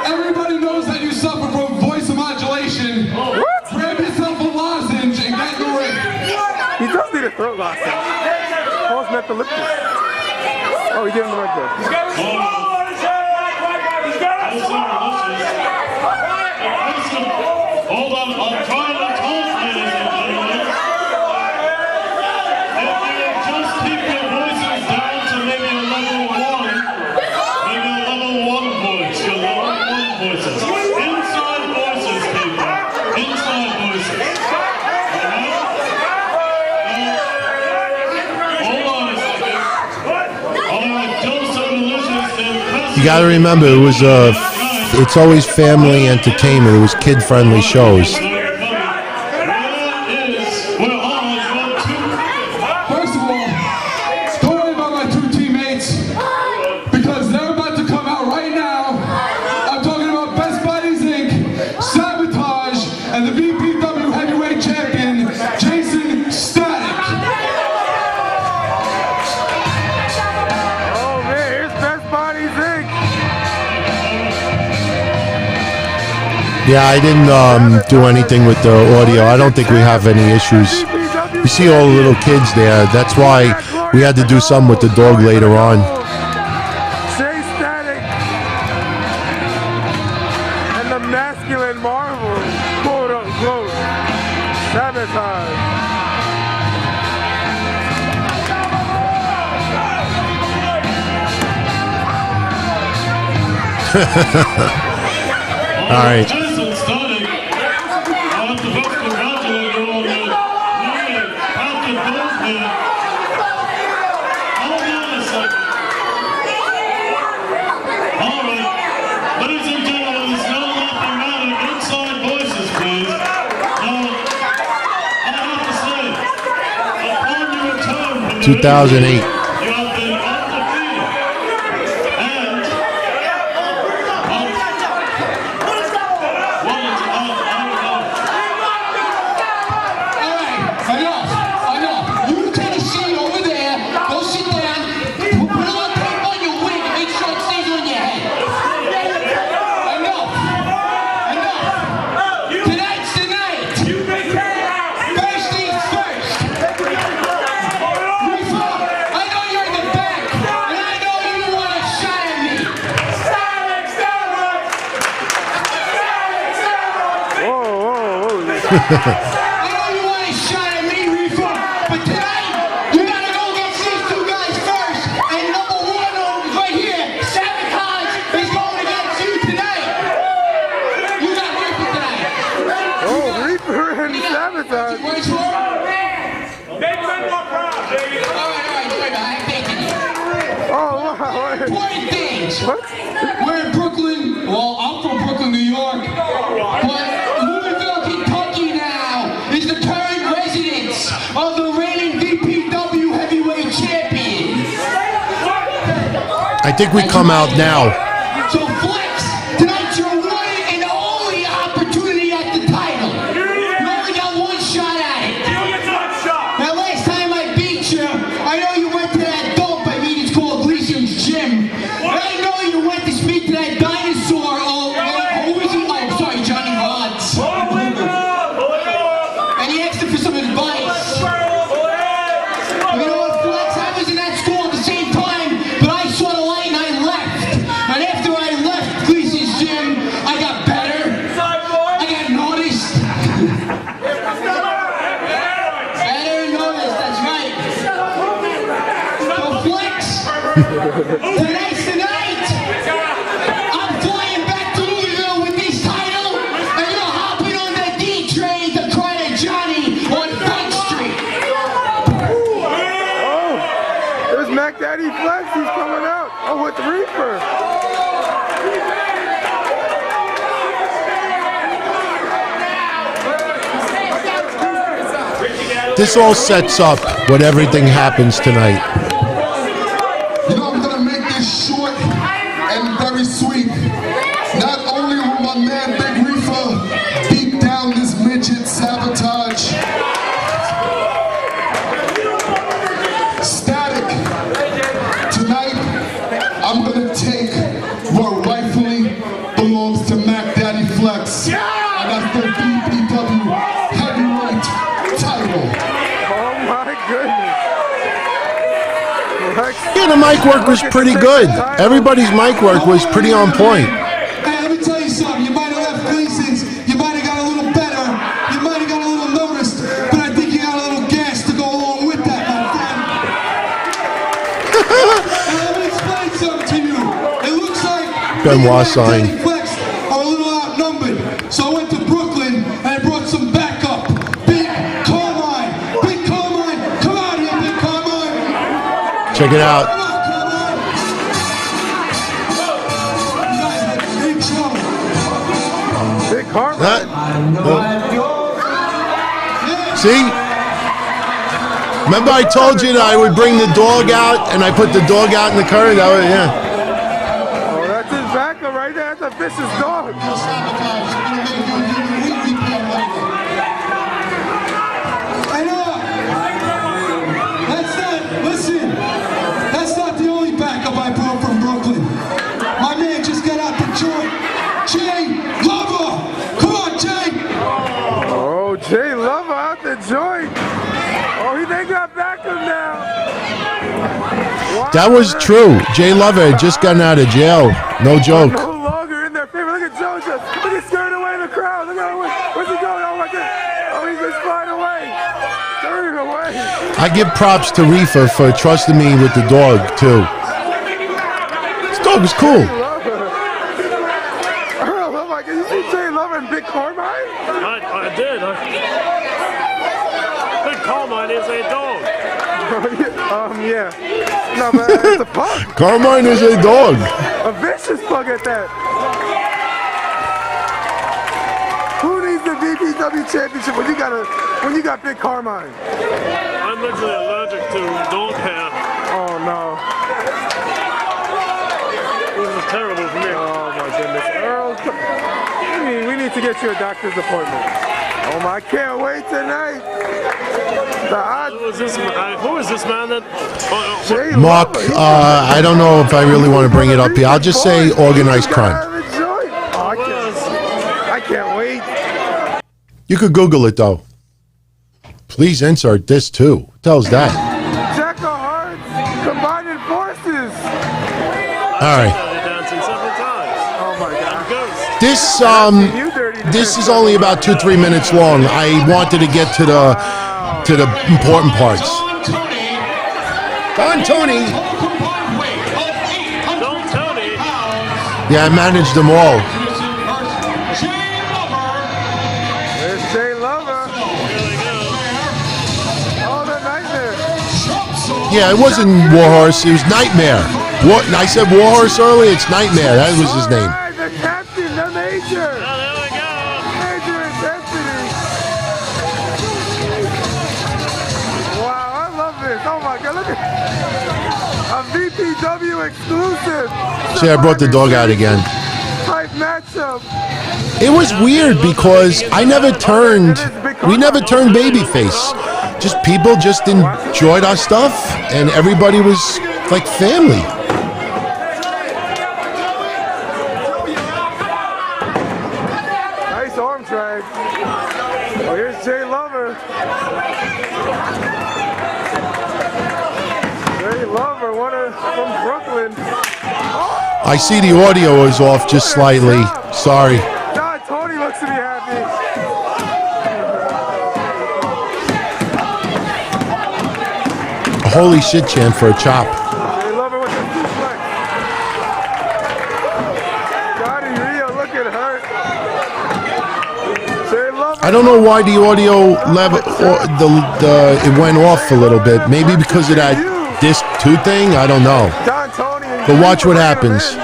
Everybody knows that you suffer from voice modulation. Grab yourself a lozenge and get in the ring. He does need a throat lozenge. Oh, it's meant to lift it. Oh, he gave him the right there. Hold on, I'm trying to talk, ladies and gentlemen. If you just keep your voices down to maybe a level 1, maybe a level 1 voice, your level 1 voices. Inside voices, people. Inside voices. Hold on a second. Alright, Joseph Delicious and You got to remember, it was it's always family entertainment. It was kid-friendly shows. First of all, don't worry about my 2 teammates because they're about to come out right now. I'm talking about Best Buddies Inc., Sabotage, and the VPW Heavyweight Champion, Jason Static. Oh man, here's Best Buddies Inc. Yeah, I didn't do anything with the audio. I don't think we have any issues. You see all the little kids there. That's why we had to do something with the dog later on. Jay Static and the masculine marvel, quote unquote, Sabotage. All right. Jason Static, I want to first congratulate you on your newly captain movement. Hold on a second. All right, ladies and gentlemen, it's no laughing matter. Inside voices, please. Now, I have to say, upon your return from 2008. you have been undefeated. And Enough. You take a seat over there. Go sit down. Put a little tape on your wig and make sure it stays on your head. Enough. Tonight's the night. First things first. I know you're in the back, and I know you want a shot at me. I know you want a shot at me, Reefer, but tonight, you gotta go against these 2 guys first, and number 1 right here, Sabotage, is going against you tonight. You got Reefer tonight. Oh, Reaper and Sabotage. Where's your Make men more proud, baby. All right, I'm taking you. Oh, wow. Important things. We're in Brooklyn. Well, I'm from Brooklyn, New York. But Louisville, Kentucky now is the current residence of the reigning VPW Heavyweight Champion. I think we come out now. So Flex, tonight's your one and only opportunity at the title. You only got 1 shot at it. Now last time I beat you, I know you went to that dope I mean it's called Gleason's Gym. I know you went to speak to that dinosaur. Who is he? Oh, sorry, Johnny Rods. And he asked him for some advice. You know what, Flex? I was in that school at the same time, but I saw the light and I left. And after I left Gleason's Gym, I got better. I got noticed. Better noticed, that's right. So Flex, tonight's the night. this all sets up what everything happens tonight. You know, I'm gonna make this short and very sweet. Not only will my man Big Reefer beat down this midget Sabotage, Static, tonight I'm gonna take what rightfully belongs to Mac Daddy Flex. And that's the BPW heavyweight title. Oh my goodness. Yeah, the mic work was pretty good. Everybody's mic work was pretty on point. Hey, let me tell you something. You might have left Gleason's. You might have got a little better. You might have got a little noticed. But I think you got a little gas to go along with that, my friend. Now, let me explain something to you. It looks like Benoit sign. Daddy Flex are a little outnumbered. So I went to Brooklyn and I brought some backup. Big Carmine. Big Carmine. Come out here, Big Carmine. Check it out. Big Carmine. See? Remember I told you that I would bring the dog out and I put the dog out in the current? That was, yeah. Oh, that's his backup right there. That's a vicious dog. Listen, that's not the only backup I brought from Brooklyn. My man just got out the joint. Jay Lover! Come on, Jay! Oh, Jay Lover out the joint. Oh, they got backup now. Wow. That was true. Jay Lover had just gotten out of jail. No joke. No longer in their favor. Look at Joseph. Look at skirting away in the crowd. Look at where's he going? Oh my God. Oh, he's just flying away. Skirting away. I give props to Reefer for trusting me with the dog, too. This dog was cool. Earl, oh my God. You see Jay Lover and Big Carmine? I did. Big Carmine is a dog. Yeah. No, but it's a pug. Carmine is a dog. A vicious pug at that. Who needs the VPW championship when you got Big Carmine? I'm literally allergic to dog hair. Oh no. This is terrible for me. Oh my goodness. Earl, we need to get you a doctor's appointment. Oh my, I can't wait tonight. Who is this man that... Mark, I don't know if I really want to bring it up here. I'll just say organized crime. Oh, I can't wait. You could Google it, though. Please insert this, too. What the hell's that? Jack of Hearts, combining forces. All right. Oh my God. This is only about 2-3 minutes long. I wanted to get to the important parts. Don Tony. Yeah, I managed them all. There's Jay Lover. Oh, the Nightmare. Yeah, it wasn't Warhorse. It was Nightmare. I said Warhorse earlier. It's Nightmare. That was his name. All right, the captain, the major. Oh, there we go. Major intensity. Wow, I love this. Oh my God, look at a VPW exclusive. See, I brought the dog out again. Type matchup. It was weird because we never turned babyface. Just people just enjoyed our stuff, and everybody was like family. Nice arm drag. Oh, here's Jay Lover. Jay Lover, from Brooklyn. I see the audio is off just slightly. Sorry. Don Tony looks to be happy. A holy shit chant for a chop. Jay Lover with the suplex. Scotty Rio looking hurt. Jay Lover. I don't know why the audio level it went off a little bit. Maybe because of that disc 2 thing. I don't know. Don Tony and But watch what happens.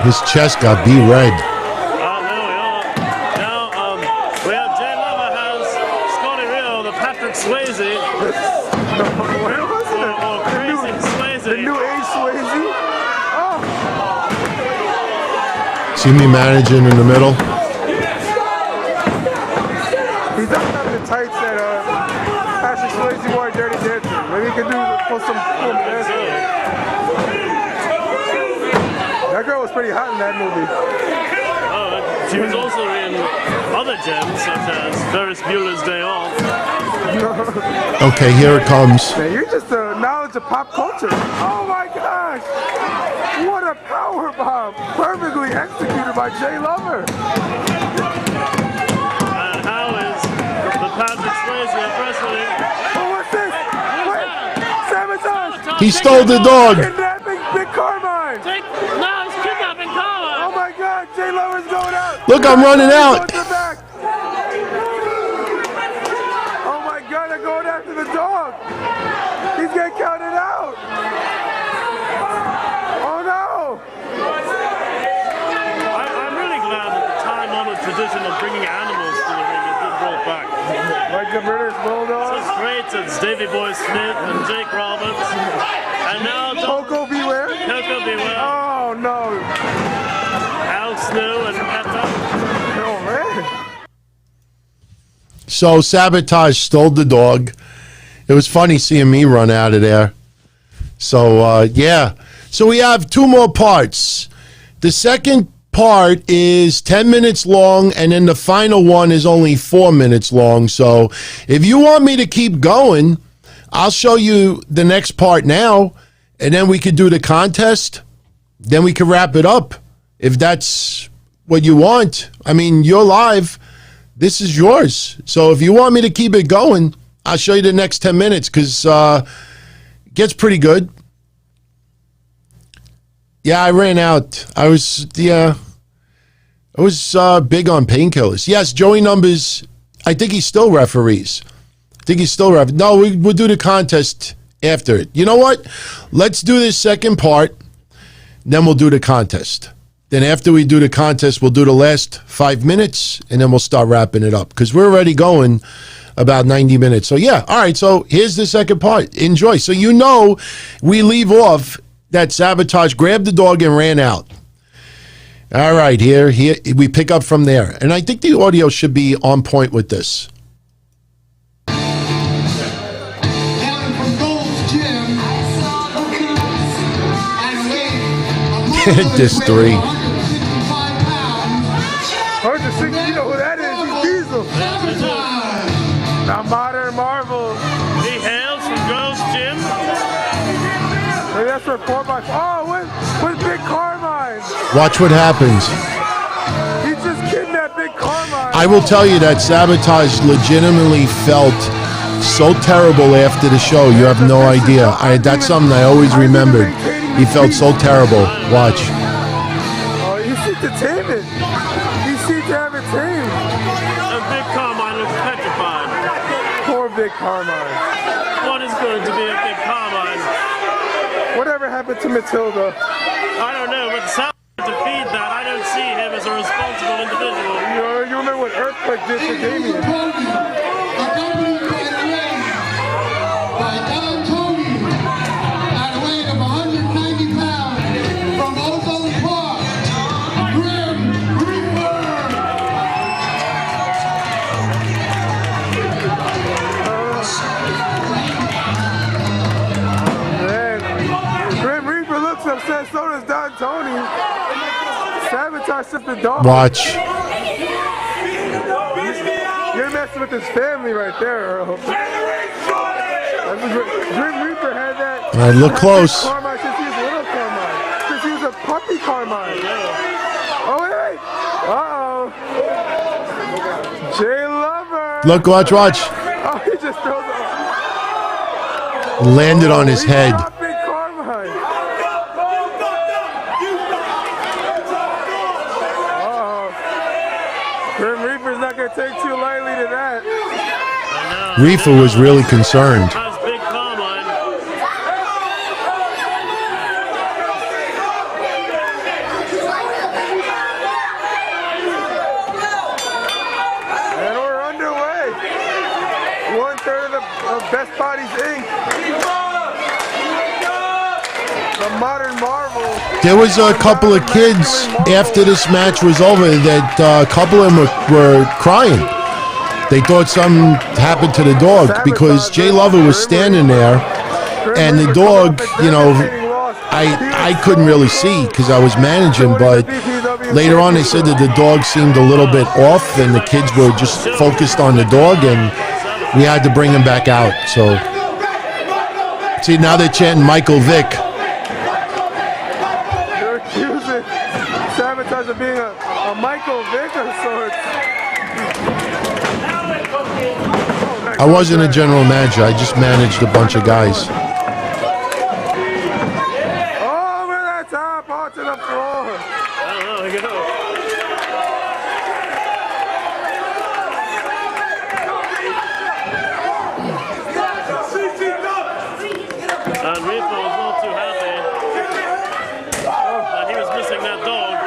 His chest got beat red. There we are. Now, we have Jay Lover has Scotty Rio, the Patrick Swayze. Where was it? Or Crazy Swayze. The new age Swayze? Oh! See me managing in the middle? He doesn't have the tights that Patrick Swayze wore at Dirty Dancing. Maybe he could pull some cool dancing. That girl was pretty hot in that movie. She was also in other gems such as Ferris Bueller's Day Off. Okay, here it comes. Man, you're just a knowledge of pop culture. Oh my gosh! What a power bomb! Perfectly executed by Jay Lover. And how is the Patrick Swayze of wrestling? Oh, what's this? Wait! Sabotage! He stole the dog. Kidnapping Big Carmine! No, he's kidnapping Carmine! Oh my God! Jay Lover's going out! Look, I'm running out. Oh my God! They're going after the dog! He's getting counted out! Oh no! I'm really glad that the time-honored tradition of bringing animals to the ring has been brought back. Like the British Bulldog? It's great. It's Davey Boy Smith and Jake Roberts. And now Coco Beware? Coco Beware. Oh no! Al Snow and Pepper. Oh man! So Sabotage stole the dog. It was funny seeing me run out of there. So, yeah. So we have two more parts. The second part is 10 minutes long, and then the final one is only 4 minutes long. So if you want me to keep going, I'll show you the next part now, and then we could do the contest. Then we could wrap it up if that's what you want. I mean, you're live. This is yours. So if you want me to keep it going, I'll show you the next 10 minutes because it gets pretty good. Yeah, I ran out. I was big on painkillers. Yes, Joey Numbers, I think he still referees. No, we'll do the contest after it. You know what? Let's do this second part, then we'll do the contest. Then after we do the contest, we'll do the last 5 minutes, and then we'll start wrapping it up because we're already going about 90 minutes. So, yeah, all right, so here's the second part. Enjoy. So, we leave off that Sabotage grabbed the dog and ran out. All right, here we pick up from there. And I think the audio should be on point with this. This 3. Hard to sing, you know who that is? He's Diesel. Now Modern Marvel. He hails from Girls Gym. Maybe that's for 4x. Oh, with Big Carmine. Watch what happens. He just kidnapped Big Carmine. I will tell you that Sabotage legitimately felt so terrible after the show. You have no idea. That's something I always remembered. He felt so terrible. Watch. Oh, you see to tame it. You see to have it tamed. And Big Carmine was petrified. Poor Big Carmine. What is going to be a Big Carmine? Whatever happened to Matilda? I don't know, but to feed that, I don't see him as a responsible individual. You remember what Earthquake did to Damien? By Don-O-Mite at a weight of 190 pounds from Ozone Park, Grim Reaper. Man, Grim Reaper looks upset, so does Don Tony. Sabotage took the dog. Watch. You're messing with his family right there, Earl. Grim Reaper had that. All right, look close. Carmine since he was little Carmine. Since he was a puppy Carmine. Oh, wait. Uh-oh. Jay Lover. Look, watch. Oh, he just throws it. Landed on his head. Big Carmine. Uh-oh. Grim Reaper's not going to take too lightly to that. Reefer was really concerned. How's Big Carmine? of Best Bodies Inc. The modern marvel. There was a couple of kids after this match was over that a couple of them were crying. They thought something happened to the dog because Jay Lover was standing there, and the dog, you know, I couldn't really see because I was managing, but later on they said that the dog seemed a little bit off, and the kids were just focused on the dog, and we had to bring him back out. So, see, now they're chanting Michael Vick. They're accusing Sabotage of being a Michael Vick of sorts. I wasn't a general manager. I just managed a bunch of guys. Over the top, onto the floor. And Reaper was not too happy that he was missing that dog.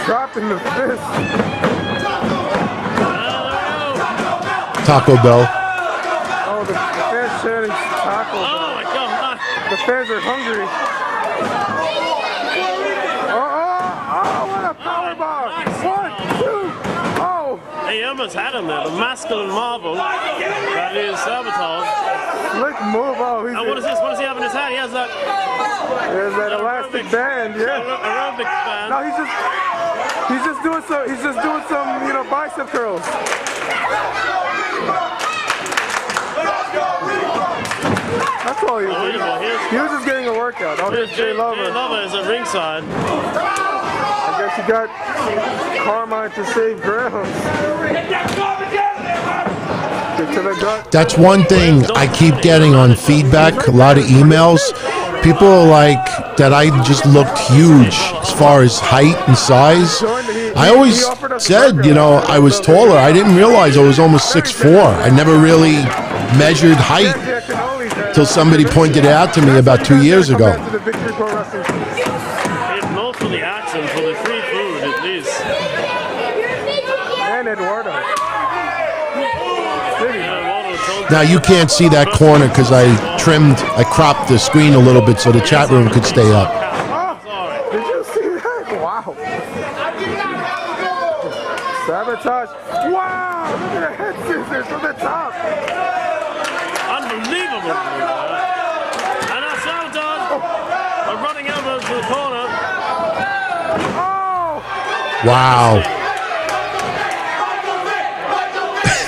Dropping the fist. Taco Bell. Oh, the fans chanting Taco Bell. Oh my God! The fans are hungry. Oh, what a powerbomb! 1, 2, oh! He almost had him there. The masculine marvel that is Sabotage. Slick move. Oh, he's. And what is this? What does he have in his hand? He has that. There's that elastic band. Yeah. Aerobic band. No, he's just doing some, you know, bicep curls. That's all he was doing. He was just getting a workout. Oh, here's Jay Lover. Jay Lover is at ringside. I guess he got Carmine to save ground. Get to the gut. That's one thing I keep getting on feedback, a lot of emails. People are like that I just looked huge as far as height and size. I always said, you know, I was taller. I didn't realize I was almost 6'4". I never really measured height till somebody pointed it out to me about 2 years ago. It's most of the action for the free food, at least. And Eduardo. Now you can't see that corner because I cropped the screen a little bit so the chat room could stay up. Oh, did you see that? Wow. Sabotage. Wow, look at the head scissors from the top. Unbelievable. And now Sabotage are running elbows to the corner. Oh! Wow.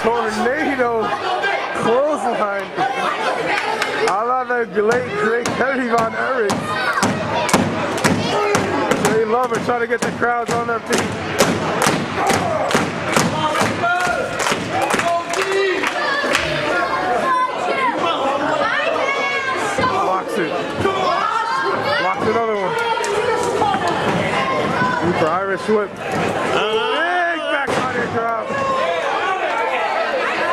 Tornado clothesline. I love the great Teddy Von Erich. They love it, trying to get the crowds on their feet. Locks it. Locks another one. For Irish whip. Big back body drop.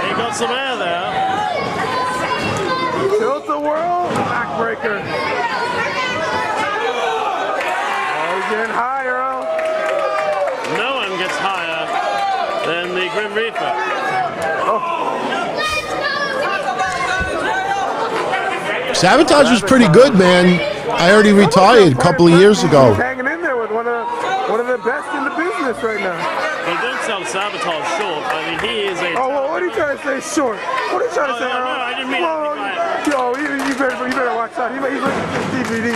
He got some air there. Tilt-a-whirl backbreaker. Oh, he's getting higher, oh. No one gets higher than the Grim Reaper. Sabotage was pretty good, man. I already retired a couple of years ago. Hanging in there with one of the best in the business right now. Well, don't sell Sabotage short. I mean, he is a... Oh, well, what are you trying to say short? What are you trying to say, no, Earl? I didn't mean it. Yo, you better watch out. He's looking at this DVD.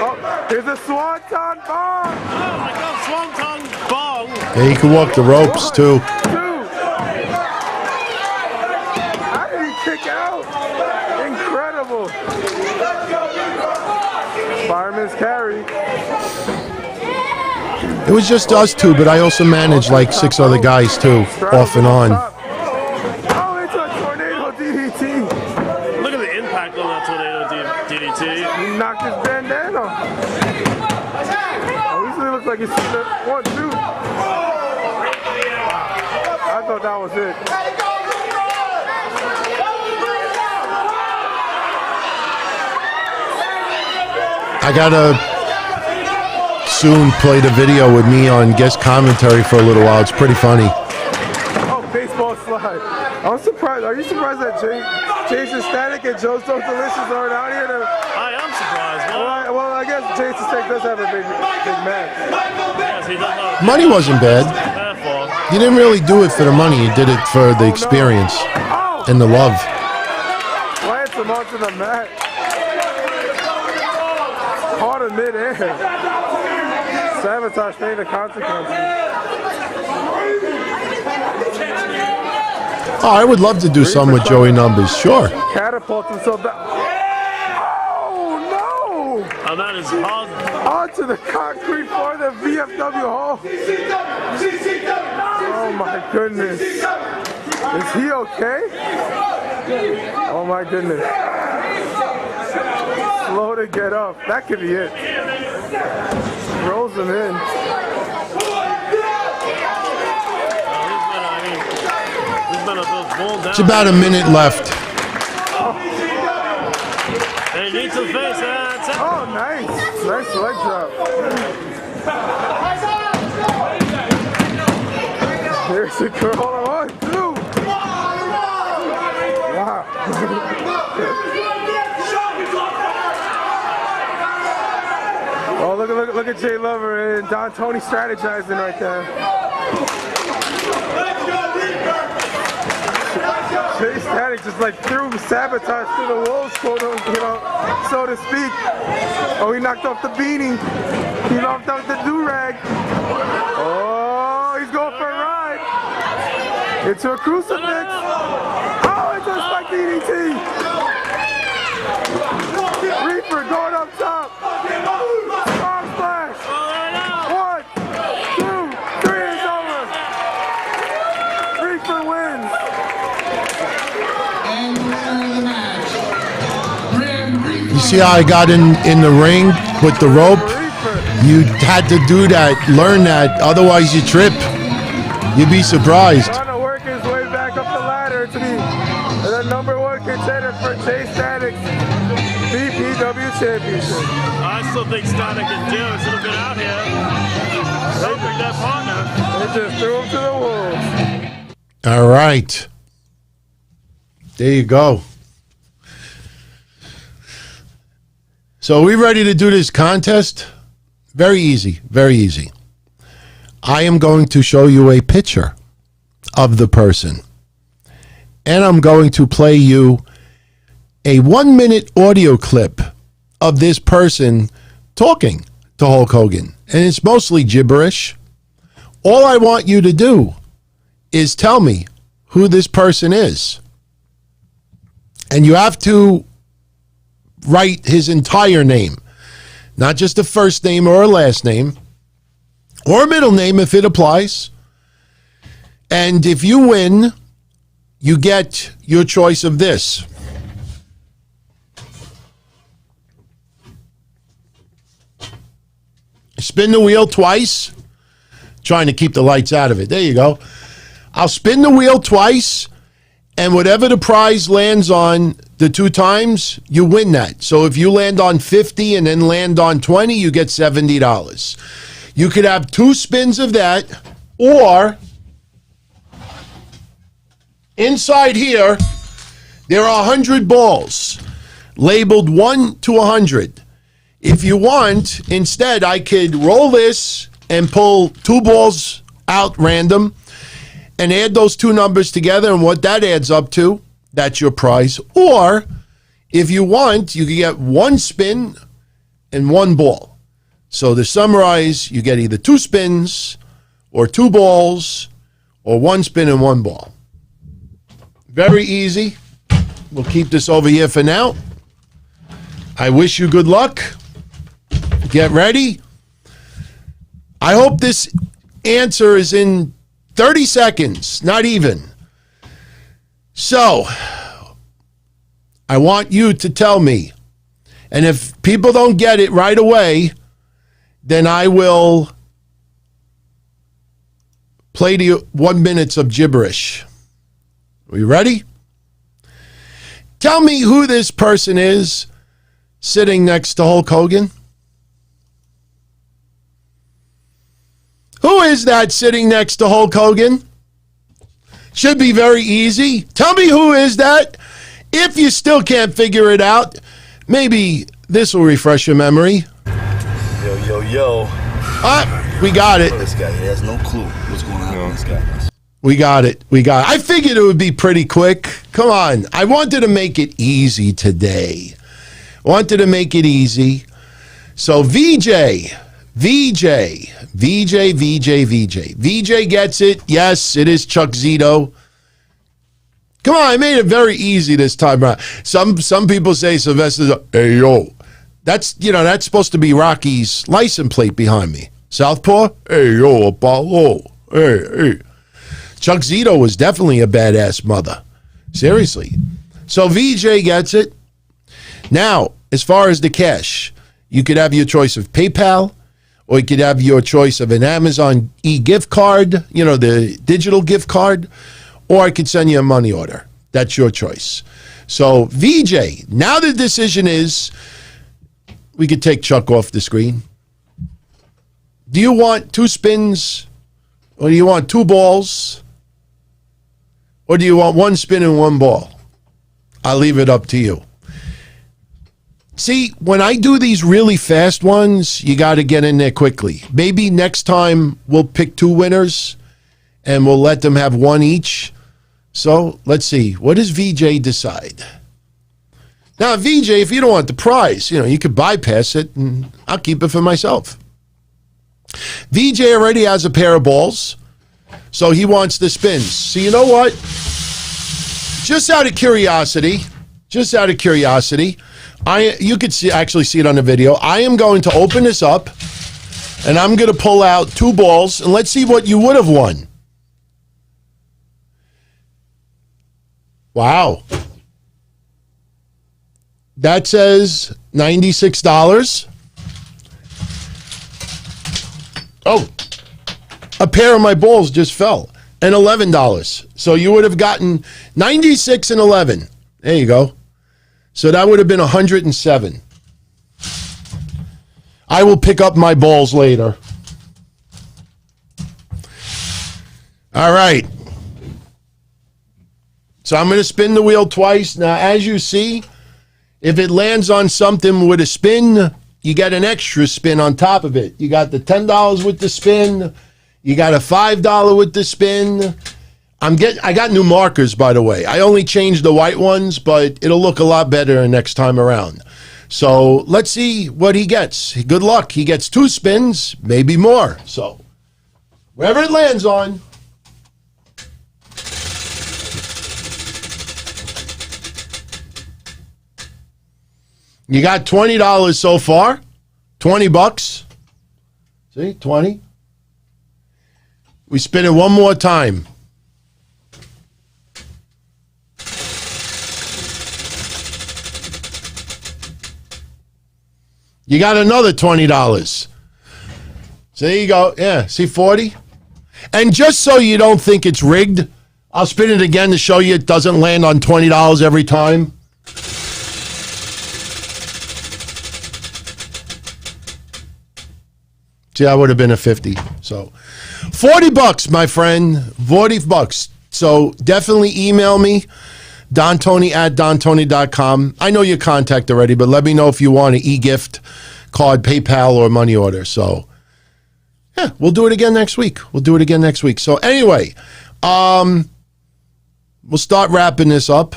Oh, here's a Swanton Bomb. Oh, my God, Swanton Bomb. Yeah, he can walk the ropes, too. How did he kick out? Incredible. Fireman's carry. It was just us two, but I also managed like 6 other guys, too, off and on. Oh, it's a tornado DDT. Look at the impact on that tornado DDT. He knocked his bandana. looks like he's seen the 1, 2. I thought that was it. I gotta soon play the video with me on guest commentary for a little while. It's pretty funny. Oh, baseball slide. I'm surprised. Are you surprised that Jason Static and Joe So Delicious aren't out here? I am surprised. Well, I guess Jason Static does have a big match. Yes, he does have Money wasn't bad. You didn't really do it for the money. You did it for the experience and the love. Plants him onto the mat. Caught in midair. Sabotage paid the consequences. Oh, I would love to do some with Joey Numbers. Sure. Catapult himself back. Oh, no! And that is hard. Onto the concrete for the VFW Hall. Oh, my goodness. Is he okay? Oh, my goodness. Slow to get up. That could be it. Rolls him in. It's about a minute left. He needs his face. Oh, nice. Nice leg drop. There's a girl. 1, 2. Wow. Oh, look at Jay Lover and Don Tony strategizing right there. Jay Static just like threw sabotage through the walls, so to speak. Oh, he knocked off the beanie. He knocked off the do-rag. Oh, he's going for a ride. Into a crucifix. Oh, it's a spike DDT. Reaper going up top. Arm splash. 1, 2, 3, it's over. Reaper wins. And the winner of the match, You see how I got in the ring with the rope? You had to do that, learn that, otherwise you trip. You'd be surprised. Trying to work his way back up the ladder to be the #1 contender for Jay Static's BPW Championship. I still think Static and Joe should have been out here helping their partner. They just threw him to the wolves. All right. There you go. So are we ready to do this contest? Very easy, very easy. I am going to show you a picture of the person. And I'm going to play you a 1-minute audio clip of this person talking to Hulk Hogan. And it's mostly gibberish. All I want you to do is tell me who this person is. And you have to write his entire name. Not just a first name or a last name. Or a middle name if it applies. And if you win, you get your choice of this. Spin the wheel twice. Trying to keep the lights out of it. There you go. I'll spin the wheel twice, and whatever the prize lands on the 2 times, you win that. So if you land on 50 and then land on 20, you get $70. You could have 2 spins of that, or inside here, there are 100 balls labeled 1 to 100. If you want, instead, I could roll this and pull 2 balls out random and add those 2 numbers together, and what that adds up to, that's your prize. Or, if you want, you can get 1 spin and 1 ball. So to summarize, you get either 2 spins or 2 balls or 1 spin and 1 ball. Very easy. We'll keep this over here for now. I wish you good luck. Get ready. I hope this answer is in 30 seconds, not even. So, I want you to tell me. And if people don't get it right away, then I will play to you 1 minute of gibberish. Are you ready? Tell me who this person is sitting next to Hulk Hogan. Who is that sitting next to Hulk Hogan? Should be very easy. Tell me who is that. If you still can't figure it out, maybe this will refresh your memory. Yo. We got it. This guy has no clue what's going on with this guy. We got it. I figured it would be pretty quick. Come on. I wanted to make it easy today. So VJ gets it. Yes, it is Chuck Zito. Come on, I made it very easy this time around. Some people say Sylvester's, hey, yo. That's supposed to be Rocky's license plate behind me. Southpaw? Hey, yo, Apollo. Hey. Chuck Zito was definitely a badass mother. Seriously. So VJ gets it. Now, as far as the cash, you could have your choice of PayPal, or you could have your choice of an Amazon e-gift card, the digital gift card, or I could send you a money order. That's your choice. So, VJ, now the decision is, we could take Chuck off the screen. Do you want 2 spins, or do you want 2 balls, or do you want 1 spin and 1 ball? I'll leave it up to you. See, when I do these really fast ones, you got to get in there quickly. Maybe next time we'll pick 2 winners and we'll let them have 1 each. So let's see. What does VJ decide? Now, VJ, if you don't want the prize, you could bypass it and I'll keep it for myself. VJ already has a pair of balls, so he wants the spins. So you know what? Just out of curiosity, you could actually see it on the video. I am going to open this up, and I'm going to pull out 2 balls, and let's see what you would have won. Wow. That says $96. Oh, a pair of my balls just fell, and $11. So you would have gotten 96 and 11. There you go. So that would have been 107. I will pick up my balls later. All right. So I'm going to spin the wheel twice. Now, as you see, if it lands on something with a spin, you get an extra spin on top of it. You got the $10 with the spin. You got a $5 with the spin. I got new markers, by the way. I only changed the white ones, but it'll look a lot better next time around. So let's see what he gets. Good luck. He gets 2 spins, maybe more. So wherever it lands on. You got $20 so far. $20. See, 20. We spin it one more time. You got another $20. So there you go. Yeah, see 40? And just so you don't think it's rigged, I'll spin it again to show you it doesn't land on $20 every time. See, that would have been a 50. So $40, my friend. $40. So definitely email me. DonTony@DonTony.com. I know your contact already, but let me know if you want an e-gift card, PayPal, or money order. So, yeah, we'll do it again next week. So, anyway, we'll start wrapping this up.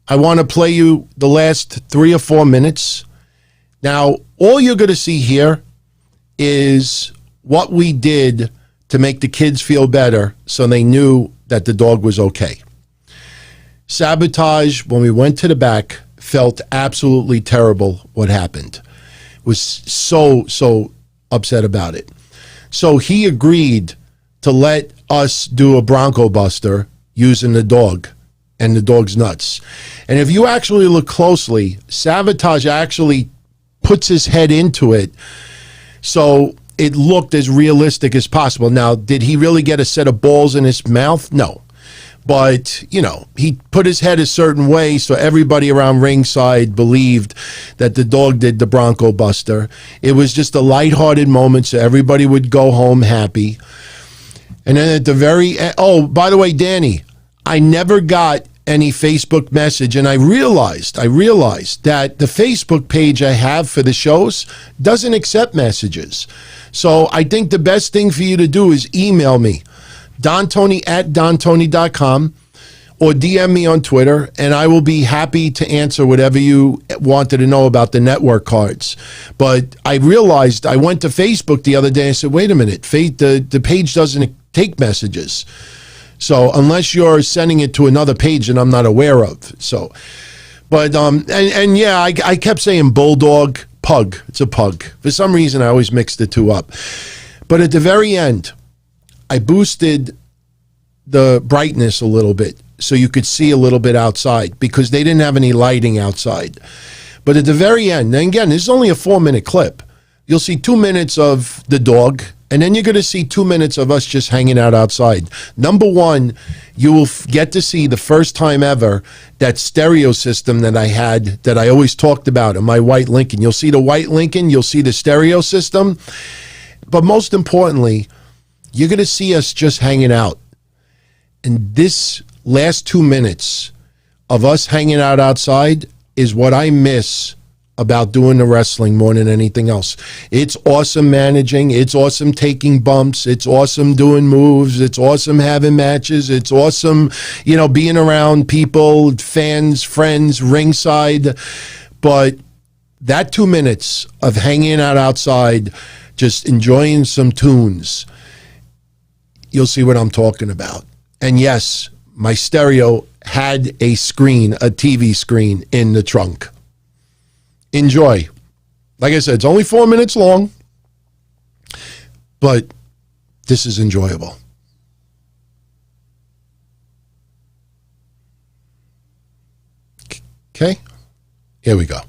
I want to play you the last 3 or 4 minutes. Now, all you're going to see here is what we did to make the kids feel better so they knew that the dog was okay. Sabotage, when we went to the back, felt absolutely terrible what happened. Was so upset about it. So he agreed to let us do a Bronco Buster using the dog and the dog's nuts. And if you actually look closely, Sabotage actually puts his head into it. So it looked as realistic as possible. Now, did he really get a set of balls in his mouth? No. But, you know, he put his head a certain way so everybody around ringside believed that the dog did the Bronco Buster. It was just a lighthearted moment so everybody would go home happy. And then at the very end, oh, by the way, Danny, I never got any Facebook message, and I realized that the Facebook page I have for the shows doesn't accept messages. So I think the best thing for you to do is email me, dontony@dontony.com, or DM me on Twitter, and I will be happy to answer whatever you wanted to know about the network cards. But I realized, I went to Facebook the other day and said, wait a minute, the page doesn't take messages. So unless you're sending it to another page that I'm not aware of. So, but, and yeah, I kept saying bulldog, pug. It's a pug. For some reason, I always mix the two up. But at the very end, I boosted the brightness a little bit so you could see a little bit outside because they didn't have any lighting outside. But at the very end, and again, this is only a 4-minute clip. You'll see 2 minutes of the dog, and then you're going to see 2 minutes of us just hanging out outside. Number one, you will get to see the first time ever that stereo system that I had, that I always talked about in my white Lincoln. You'll see the white Lincoln, you'll see the stereo system. But most importantly, you're going to see us just hanging out. And this last 2 minutes of us hanging out outside is what I miss about doing the wrestling more than anything else. It's awesome managing. It's awesome taking bumps. It's awesome doing moves. It's awesome having matches. It's awesome, you know, being around people, fans, friends, ringside. But that 2 minutes of hanging out outside, just enjoying some tunes, you'll see what I'm talking about. And yes, my stereo had a screen, a TV screen in the trunk. Enjoy. Like I said, it's only 4 minutes long, but this is enjoyable. Okay, here we go.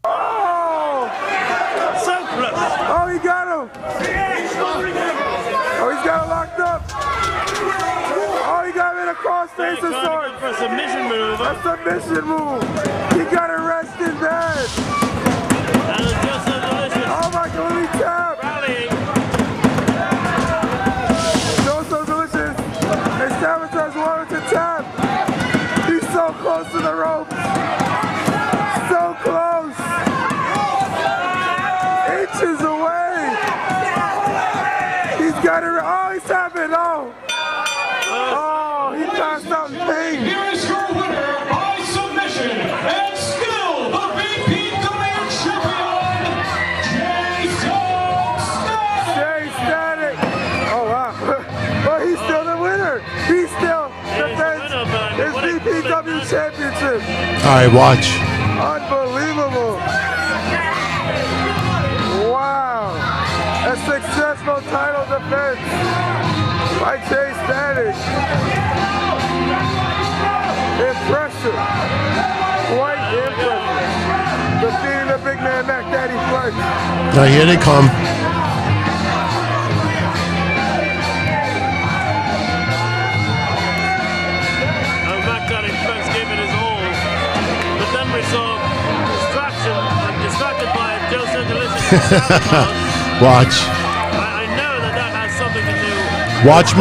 Oh, he got him. Oh, he's got him locked up. Oh, he got him in a cross-face assault. For a submission move. A submission move. He got arrested bad. Oh my God, let me tap. So delicious. And Sabotage wanted to tap. He's so close to the ropes. So close. Inches away. He's got it. Oh, he's tapping. Oh. Oh, he passed out in pain. Here is your winner by submission and still the BPW champion, Jay Static. Oh, wow. But he's still the winner. He still defends his BPW championship. All right, watch. Unbelievable. Wow. A successful title defense by Jay Static. Impressive. Quite impressive. Defeating the big man Mac Daddy Flex. Now here they come. Mac Daddy Flex gave it his all, but then we saw distracted by Joseph Delicious. Watch. I know that has something to do. Watch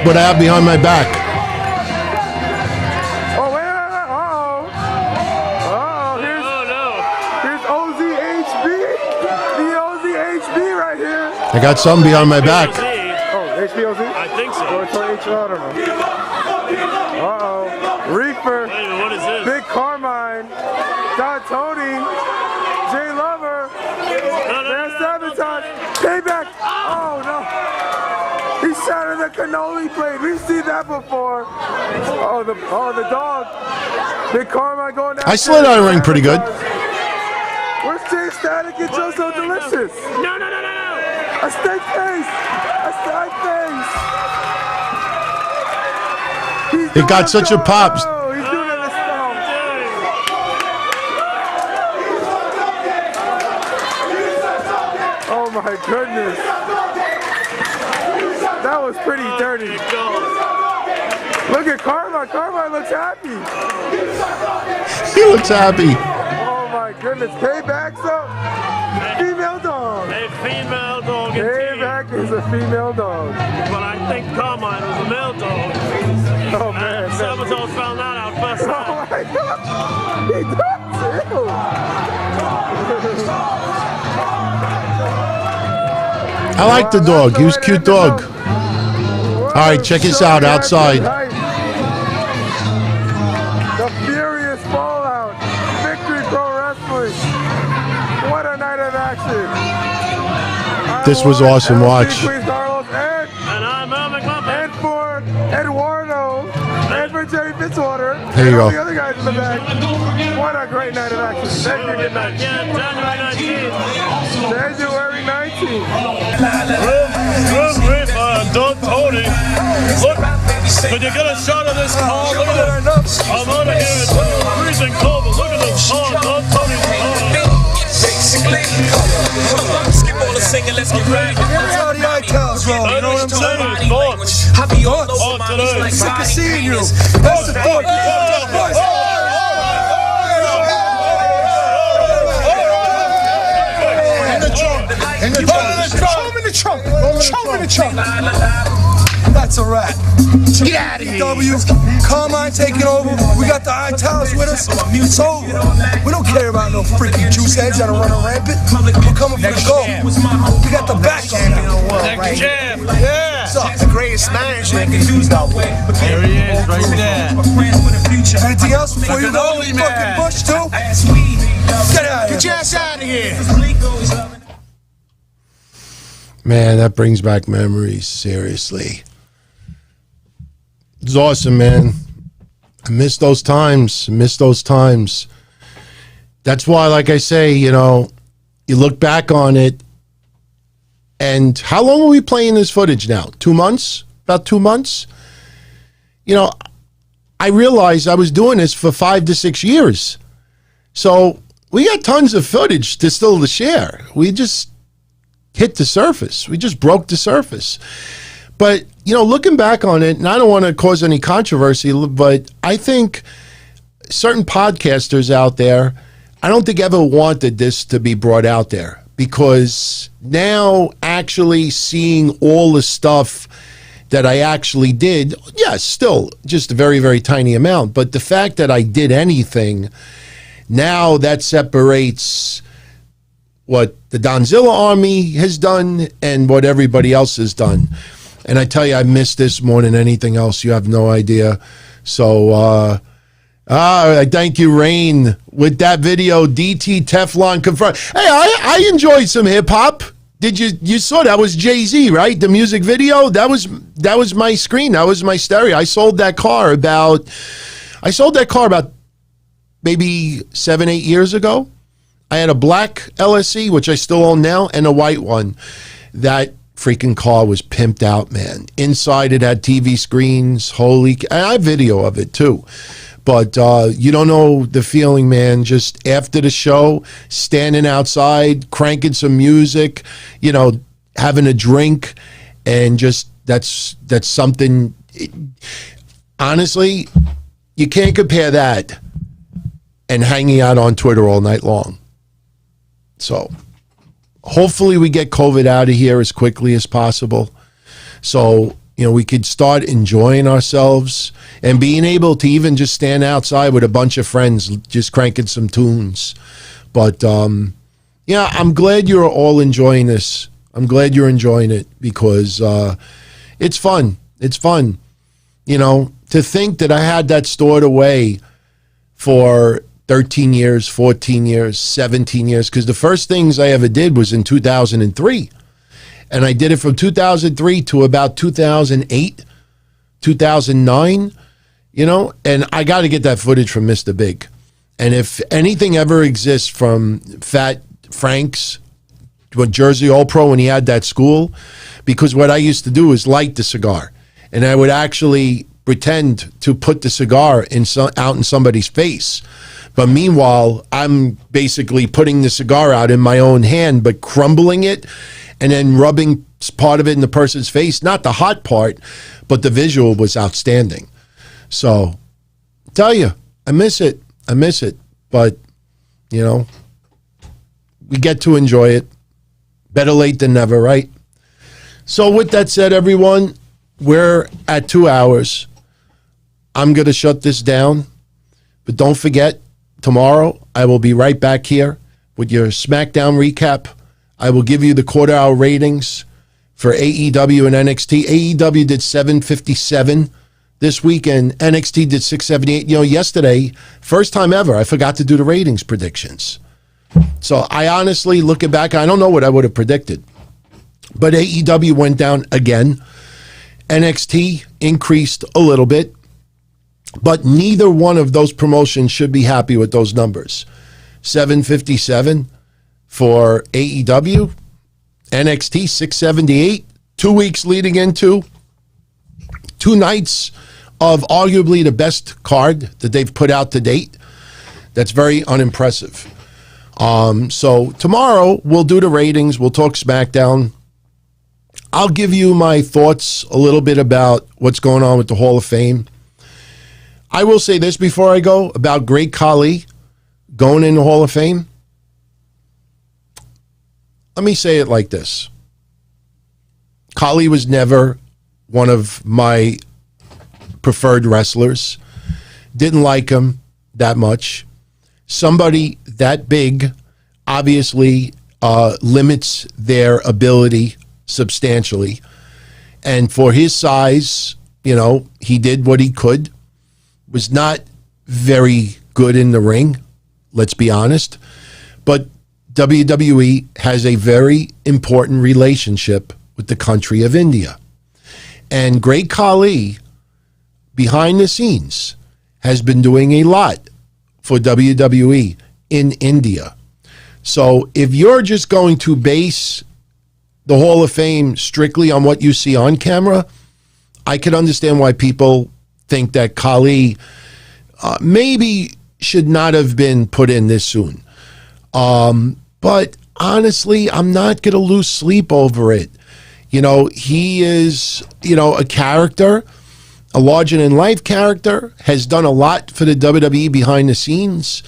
what I have behind my back. Oh, wait. Uh-oh. Here's OZHB. The OZHB right here. I got something behind my back. Oh, HBOZ? I think so. Or it's on HO, I don't know. Uh-oh. Reefer. Wait, what is this? Big Carmine. Don Tony. Jay Lover. There's Sabotage. Payback. Oh, no. He shattered the cannoli plate. We've seen that before. Oh, the dog. Big Carmine going down. I slid out of the ring pretty good. Where's Jay Static and Joe So Delicious? No. A steak face. A steak face. It got such a pop. He's doing it this time. Oh my goodness. That was pretty dirty. Look at Carmine. Carmine looks happy. He looks happy. Oh my goodness. Payback's up. Female dog. A female dog. Payback is a female dog. But I think Carmine was a male dog. Oh man. Sabotage found that out first time. Oh my God. He does too. I like the dog. He was a cute dog. All right, check this out outside. The Furious Fallout. Victory Pro Wrestling. What a night of action. This was awesome. Watch. And I'm And for Eduardo. And for Jerry Fitzwater. There you and go. all the other guys in the back. What a great night of action. Thank you. Good night. January 19th. Don Tony. Look, could you get a shot of this car? Look at that. I'm out of here. It's freezing cold, but look at this car. Don Tony's car. Skip all the singing, let's get ready. That's how the eye-towels roll, you know what I'm saying? Thoughts on today. Sick of seeing you. That's the thought. In the trunk. Show me the trunk. That's a wrap. Get out of here. Carmine taking over. We got the eye towels with us. It's over. We don't care about no freaking juice heads that are running rampant. We're coming for the goal. We got the back champion of the world. Next champ. Yeah. The greatest manager in the news out there. There he is, right there. Anything else before you go? Fucking Bush too? Get out of here. Get your ass out of here. Man, that brings back memories, seriously. It's awesome, man. I miss those times. That's why, like I say, you know, you look back on it, and how long are we playing this footage now? 2 months? About 2 months? You know, I realized I was doing this for 5 to 6 years. So we got tons of footage to still share. We just hit the surface. We just broke the surface. But, you know, looking back on it, and I don't want to cause any controversy, but I think certain podcasters out there, I don't think ever wanted this to be brought out there, because now actually seeing all the stuff that I actually did, yes, still just a very, very tiny amount, but the fact that I did anything, now that separates what the Donzilla Army has done and what everybody else has done. And I tell you, I missed this more than anything else. You have no idea. So, I thank you, Rain, with that video. DT Teflon confront. Hey, I enjoyed some hip hop. Did you saw that was Jay-Z, right? The music video. That was my screen. That was my stereo. I sold that car about maybe 7-8 years ago. I had a black LSE, which I still own now, and a white one. That freaking car was pimped out, man. Inside it had TV screens. I have video of it too. But you don't know the feeling, man. Just after the show, standing outside, cranking some music, you know, having a drink, and just that's something. Honestly, you can't compare that and hanging out on Twitter all night long. So hopefully we get COVID out of here as quickly as possible, so you know we could start enjoying ourselves and being able to even just stand outside with a bunch of friends just cranking some tunes. But yeah, I'm glad you're all enjoying this. I'm glad you're enjoying it, because it's fun. It's fun, you know, to think that I had that stored away for 13 years, 14 years, 17 years, because the first things I ever did was in 2003. And I did it from 2003 to about 2008, 2009, you know, and I got to get that footage from Mr. Big. And if anything ever exists from Fat Frank's, Jersey All Pro, when he had that school, because what I used to do is light the cigar, and I would actually pretend to put the cigar out in somebody's face, But meanwhile, I'm basically putting the cigar out in my own hand, but crumbling it and then rubbing part of it in the person's face. Not the hot part, but the visual was outstanding. So, tell you, I miss it. I miss it. But, you know, we get to enjoy it. Better late than never, right? So with that said, everyone, we're at 2 hours. I'm going to shut this down. But don't forget, tomorrow I will be right back here with your SmackDown recap. I will give you the quarter-hour ratings for AEW and NXT. AEW did 757 this week, and NXT did 678. You know, yesterday, first time ever, I forgot to do the ratings predictions. So I honestly, looking back, I don't know what I would have predicted. But AEW went down again. NXT increased a little bit. But neither one of those promotions should be happy with those numbers. 757 for AEW. NXT 678. 2 weeks leading into 2 nights of arguably the best card that they've put out to date. That's very unimpressive. So tomorrow we'll do the ratings. We'll talk SmackDown. I'll give you my thoughts a little bit about what's going on with the Hall of Fame. I will say this before I go about Great Khali going in the Hall of Fame. Let me say it like this. Khali was never one of my preferred wrestlers. Didn't like him that much. Somebody that big obviously limits their ability substantially. And for his size, you know, he did what he could. Was not very good in the ring, let's be honest. But WWE has a very important relationship with the country of India. And Great Khali, behind the scenes, has been doing a lot for WWE in India. So if you're just going to base the Hall of Fame strictly on what you see on camera, I could understand why people think that Khali maybe should not have been put in this soon. But honestly, I'm not going to lose sleep over it. You know, he is, you know, a character, a larger-than-life character, has done a lot for the WWE behind the scenes.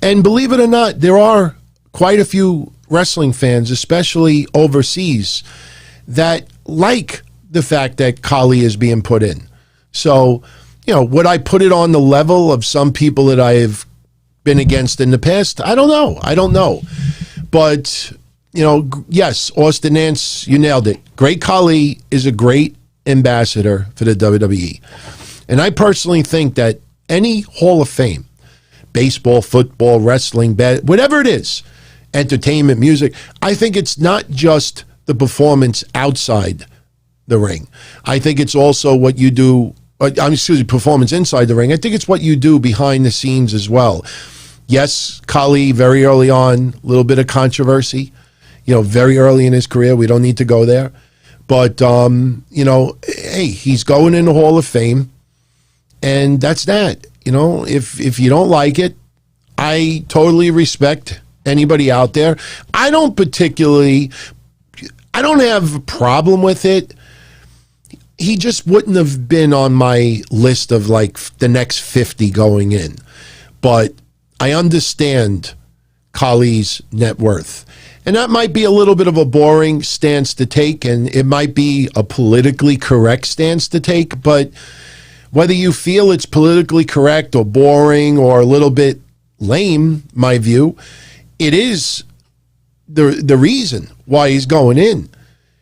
And believe it or not, there are quite a few wrestling fans, especially overseas, that like the fact that Khali is being put in. So, you know, would I put it on the level of some people that I've been against in the past? I don't know. But, you know, yes, Austin Nance, you nailed it. Great Khali is a great ambassador for the WWE. And I personally think that any Hall of Fame, baseball, football, wrestling, whatever it is, entertainment, music, I think it's not just the performance outside the ring. I think it's also what you do, performance inside the ring. I think it's what you do behind the scenes as well. Yes, Khali, very early on, a little bit of controversy, you know, very early in his career. We don't need to go there. But, you know, hey, he's going in the Hall of Fame, and that's that. You know, if you don't like it, I totally respect anybody out there. I don't have a problem with it. He just wouldn't have been on my list of like the next 50 going in. But I understand Khali's net worth. And that might be a little bit of a boring stance to take, and it might be a politically correct stance to take, but whether you feel it's politically correct or boring or a little bit lame, my view, it is the reason why he's going in.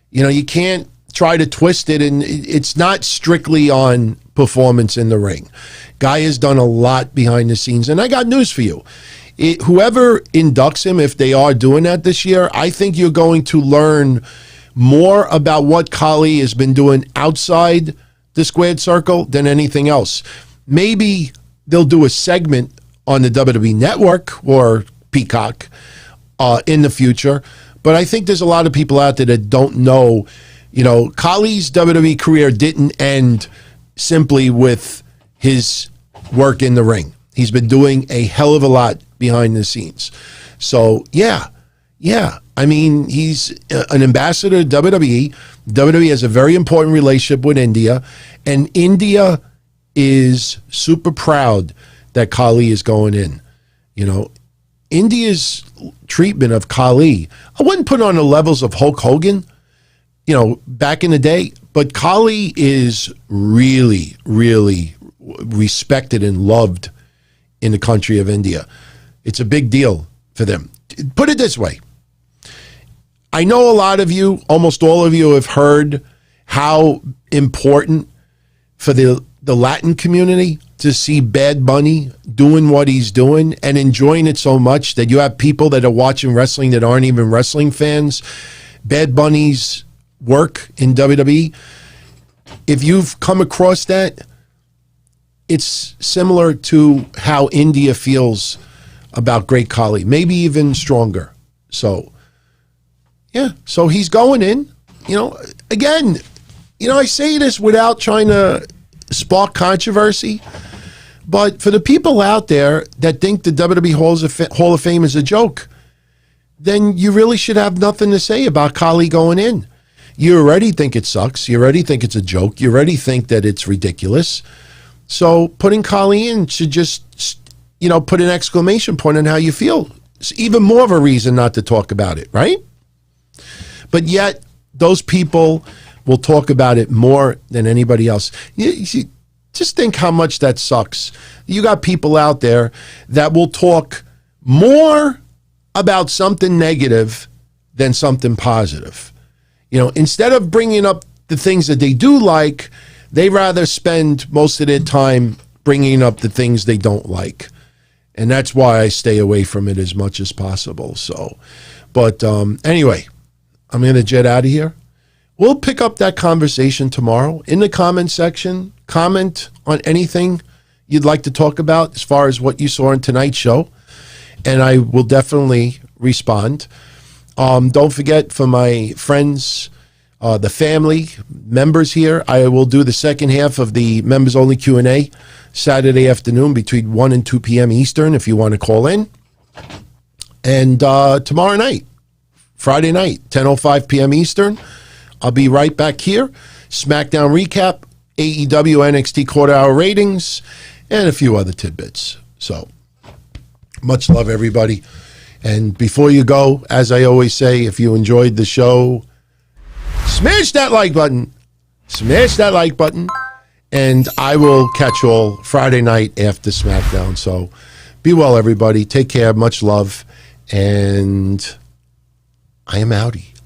You know, you can't try to twist it, and it's not strictly on performance in the ring. Guy has done a lot behind the scenes, and I got news for you. Whoever inducts him, if they are doing that this year, I think you're going to learn more about what Khali has been doing outside the squared circle than anything else. Maybe they'll do a segment on the WWE Network or Peacock in the future, but I think there's a lot of people out there that don't know, you know, Khali's WWE career didn't end simply with his work in the ring. He's been doing a hell of a lot behind the scenes. So, yeah. I mean, he's an ambassador to WWE. WWE has a very important relationship with India. And India is super proud that Khali is going in. You know, India's treatment of Khali, I wouldn't put on the levels of Hulk Hogan, you know, back in the day. But Khali is really, really respected and loved in the country of India. It's a big deal for them. Put it this way. I know a lot of you, almost all of you, have heard how important for the Latin community to see Bad Bunny doing what he's doing and enjoying it so much that you have people that are watching wrestling that aren't even wrestling fans. Bad Bunny's work in WWE, if you've come across that, it's similar to how India feels about Great Khali, maybe even stronger. So, yeah, so he's going in. You know, again, you know, I say this without trying to spark controversy, but for the people out there that think the WWE Hall of Fame is a joke, then you really should have nothing to say about Khali going in. You already think it sucks. You already think it's a joke. You already think that it's ridiculous. So putting Khali in should just, you know, put an exclamation point on how you feel. It's even more of a reason not to talk about it, right? But yet, those people will talk about it more than anybody else. You just think how much that sucks. You got people out there that will talk more about something negative than something positive. You know, instead of bringing up the things that they do like, they rather spend most of their time bringing up the things they don't like. And that's why I stay away from it as much as possible. So, but anyway, I'm going to jet out of here. We'll pick up that conversation tomorrow in the comment section. Comment on anything you'd like to talk about as far as what you saw in tonight's show. And I will definitely respond. Don't forget, for my friends, the family members here, I will do the second half of the members only Q&A Saturday afternoon between 1 and 2 p.m. Eastern if you want to call in. And tomorrow night, Friday night, 10:05 p.m. Eastern, I'll be right back here. SmackDown recap, AEW NXT quarter-hour ratings, and a few other tidbits. So, much love, everybody. And before you go, as I always say, if you enjoyed the show, smash that like button. Smash that like button. And I will catch you all Friday night after SmackDown. So be well, everybody. Take care. Much love. And I am outie.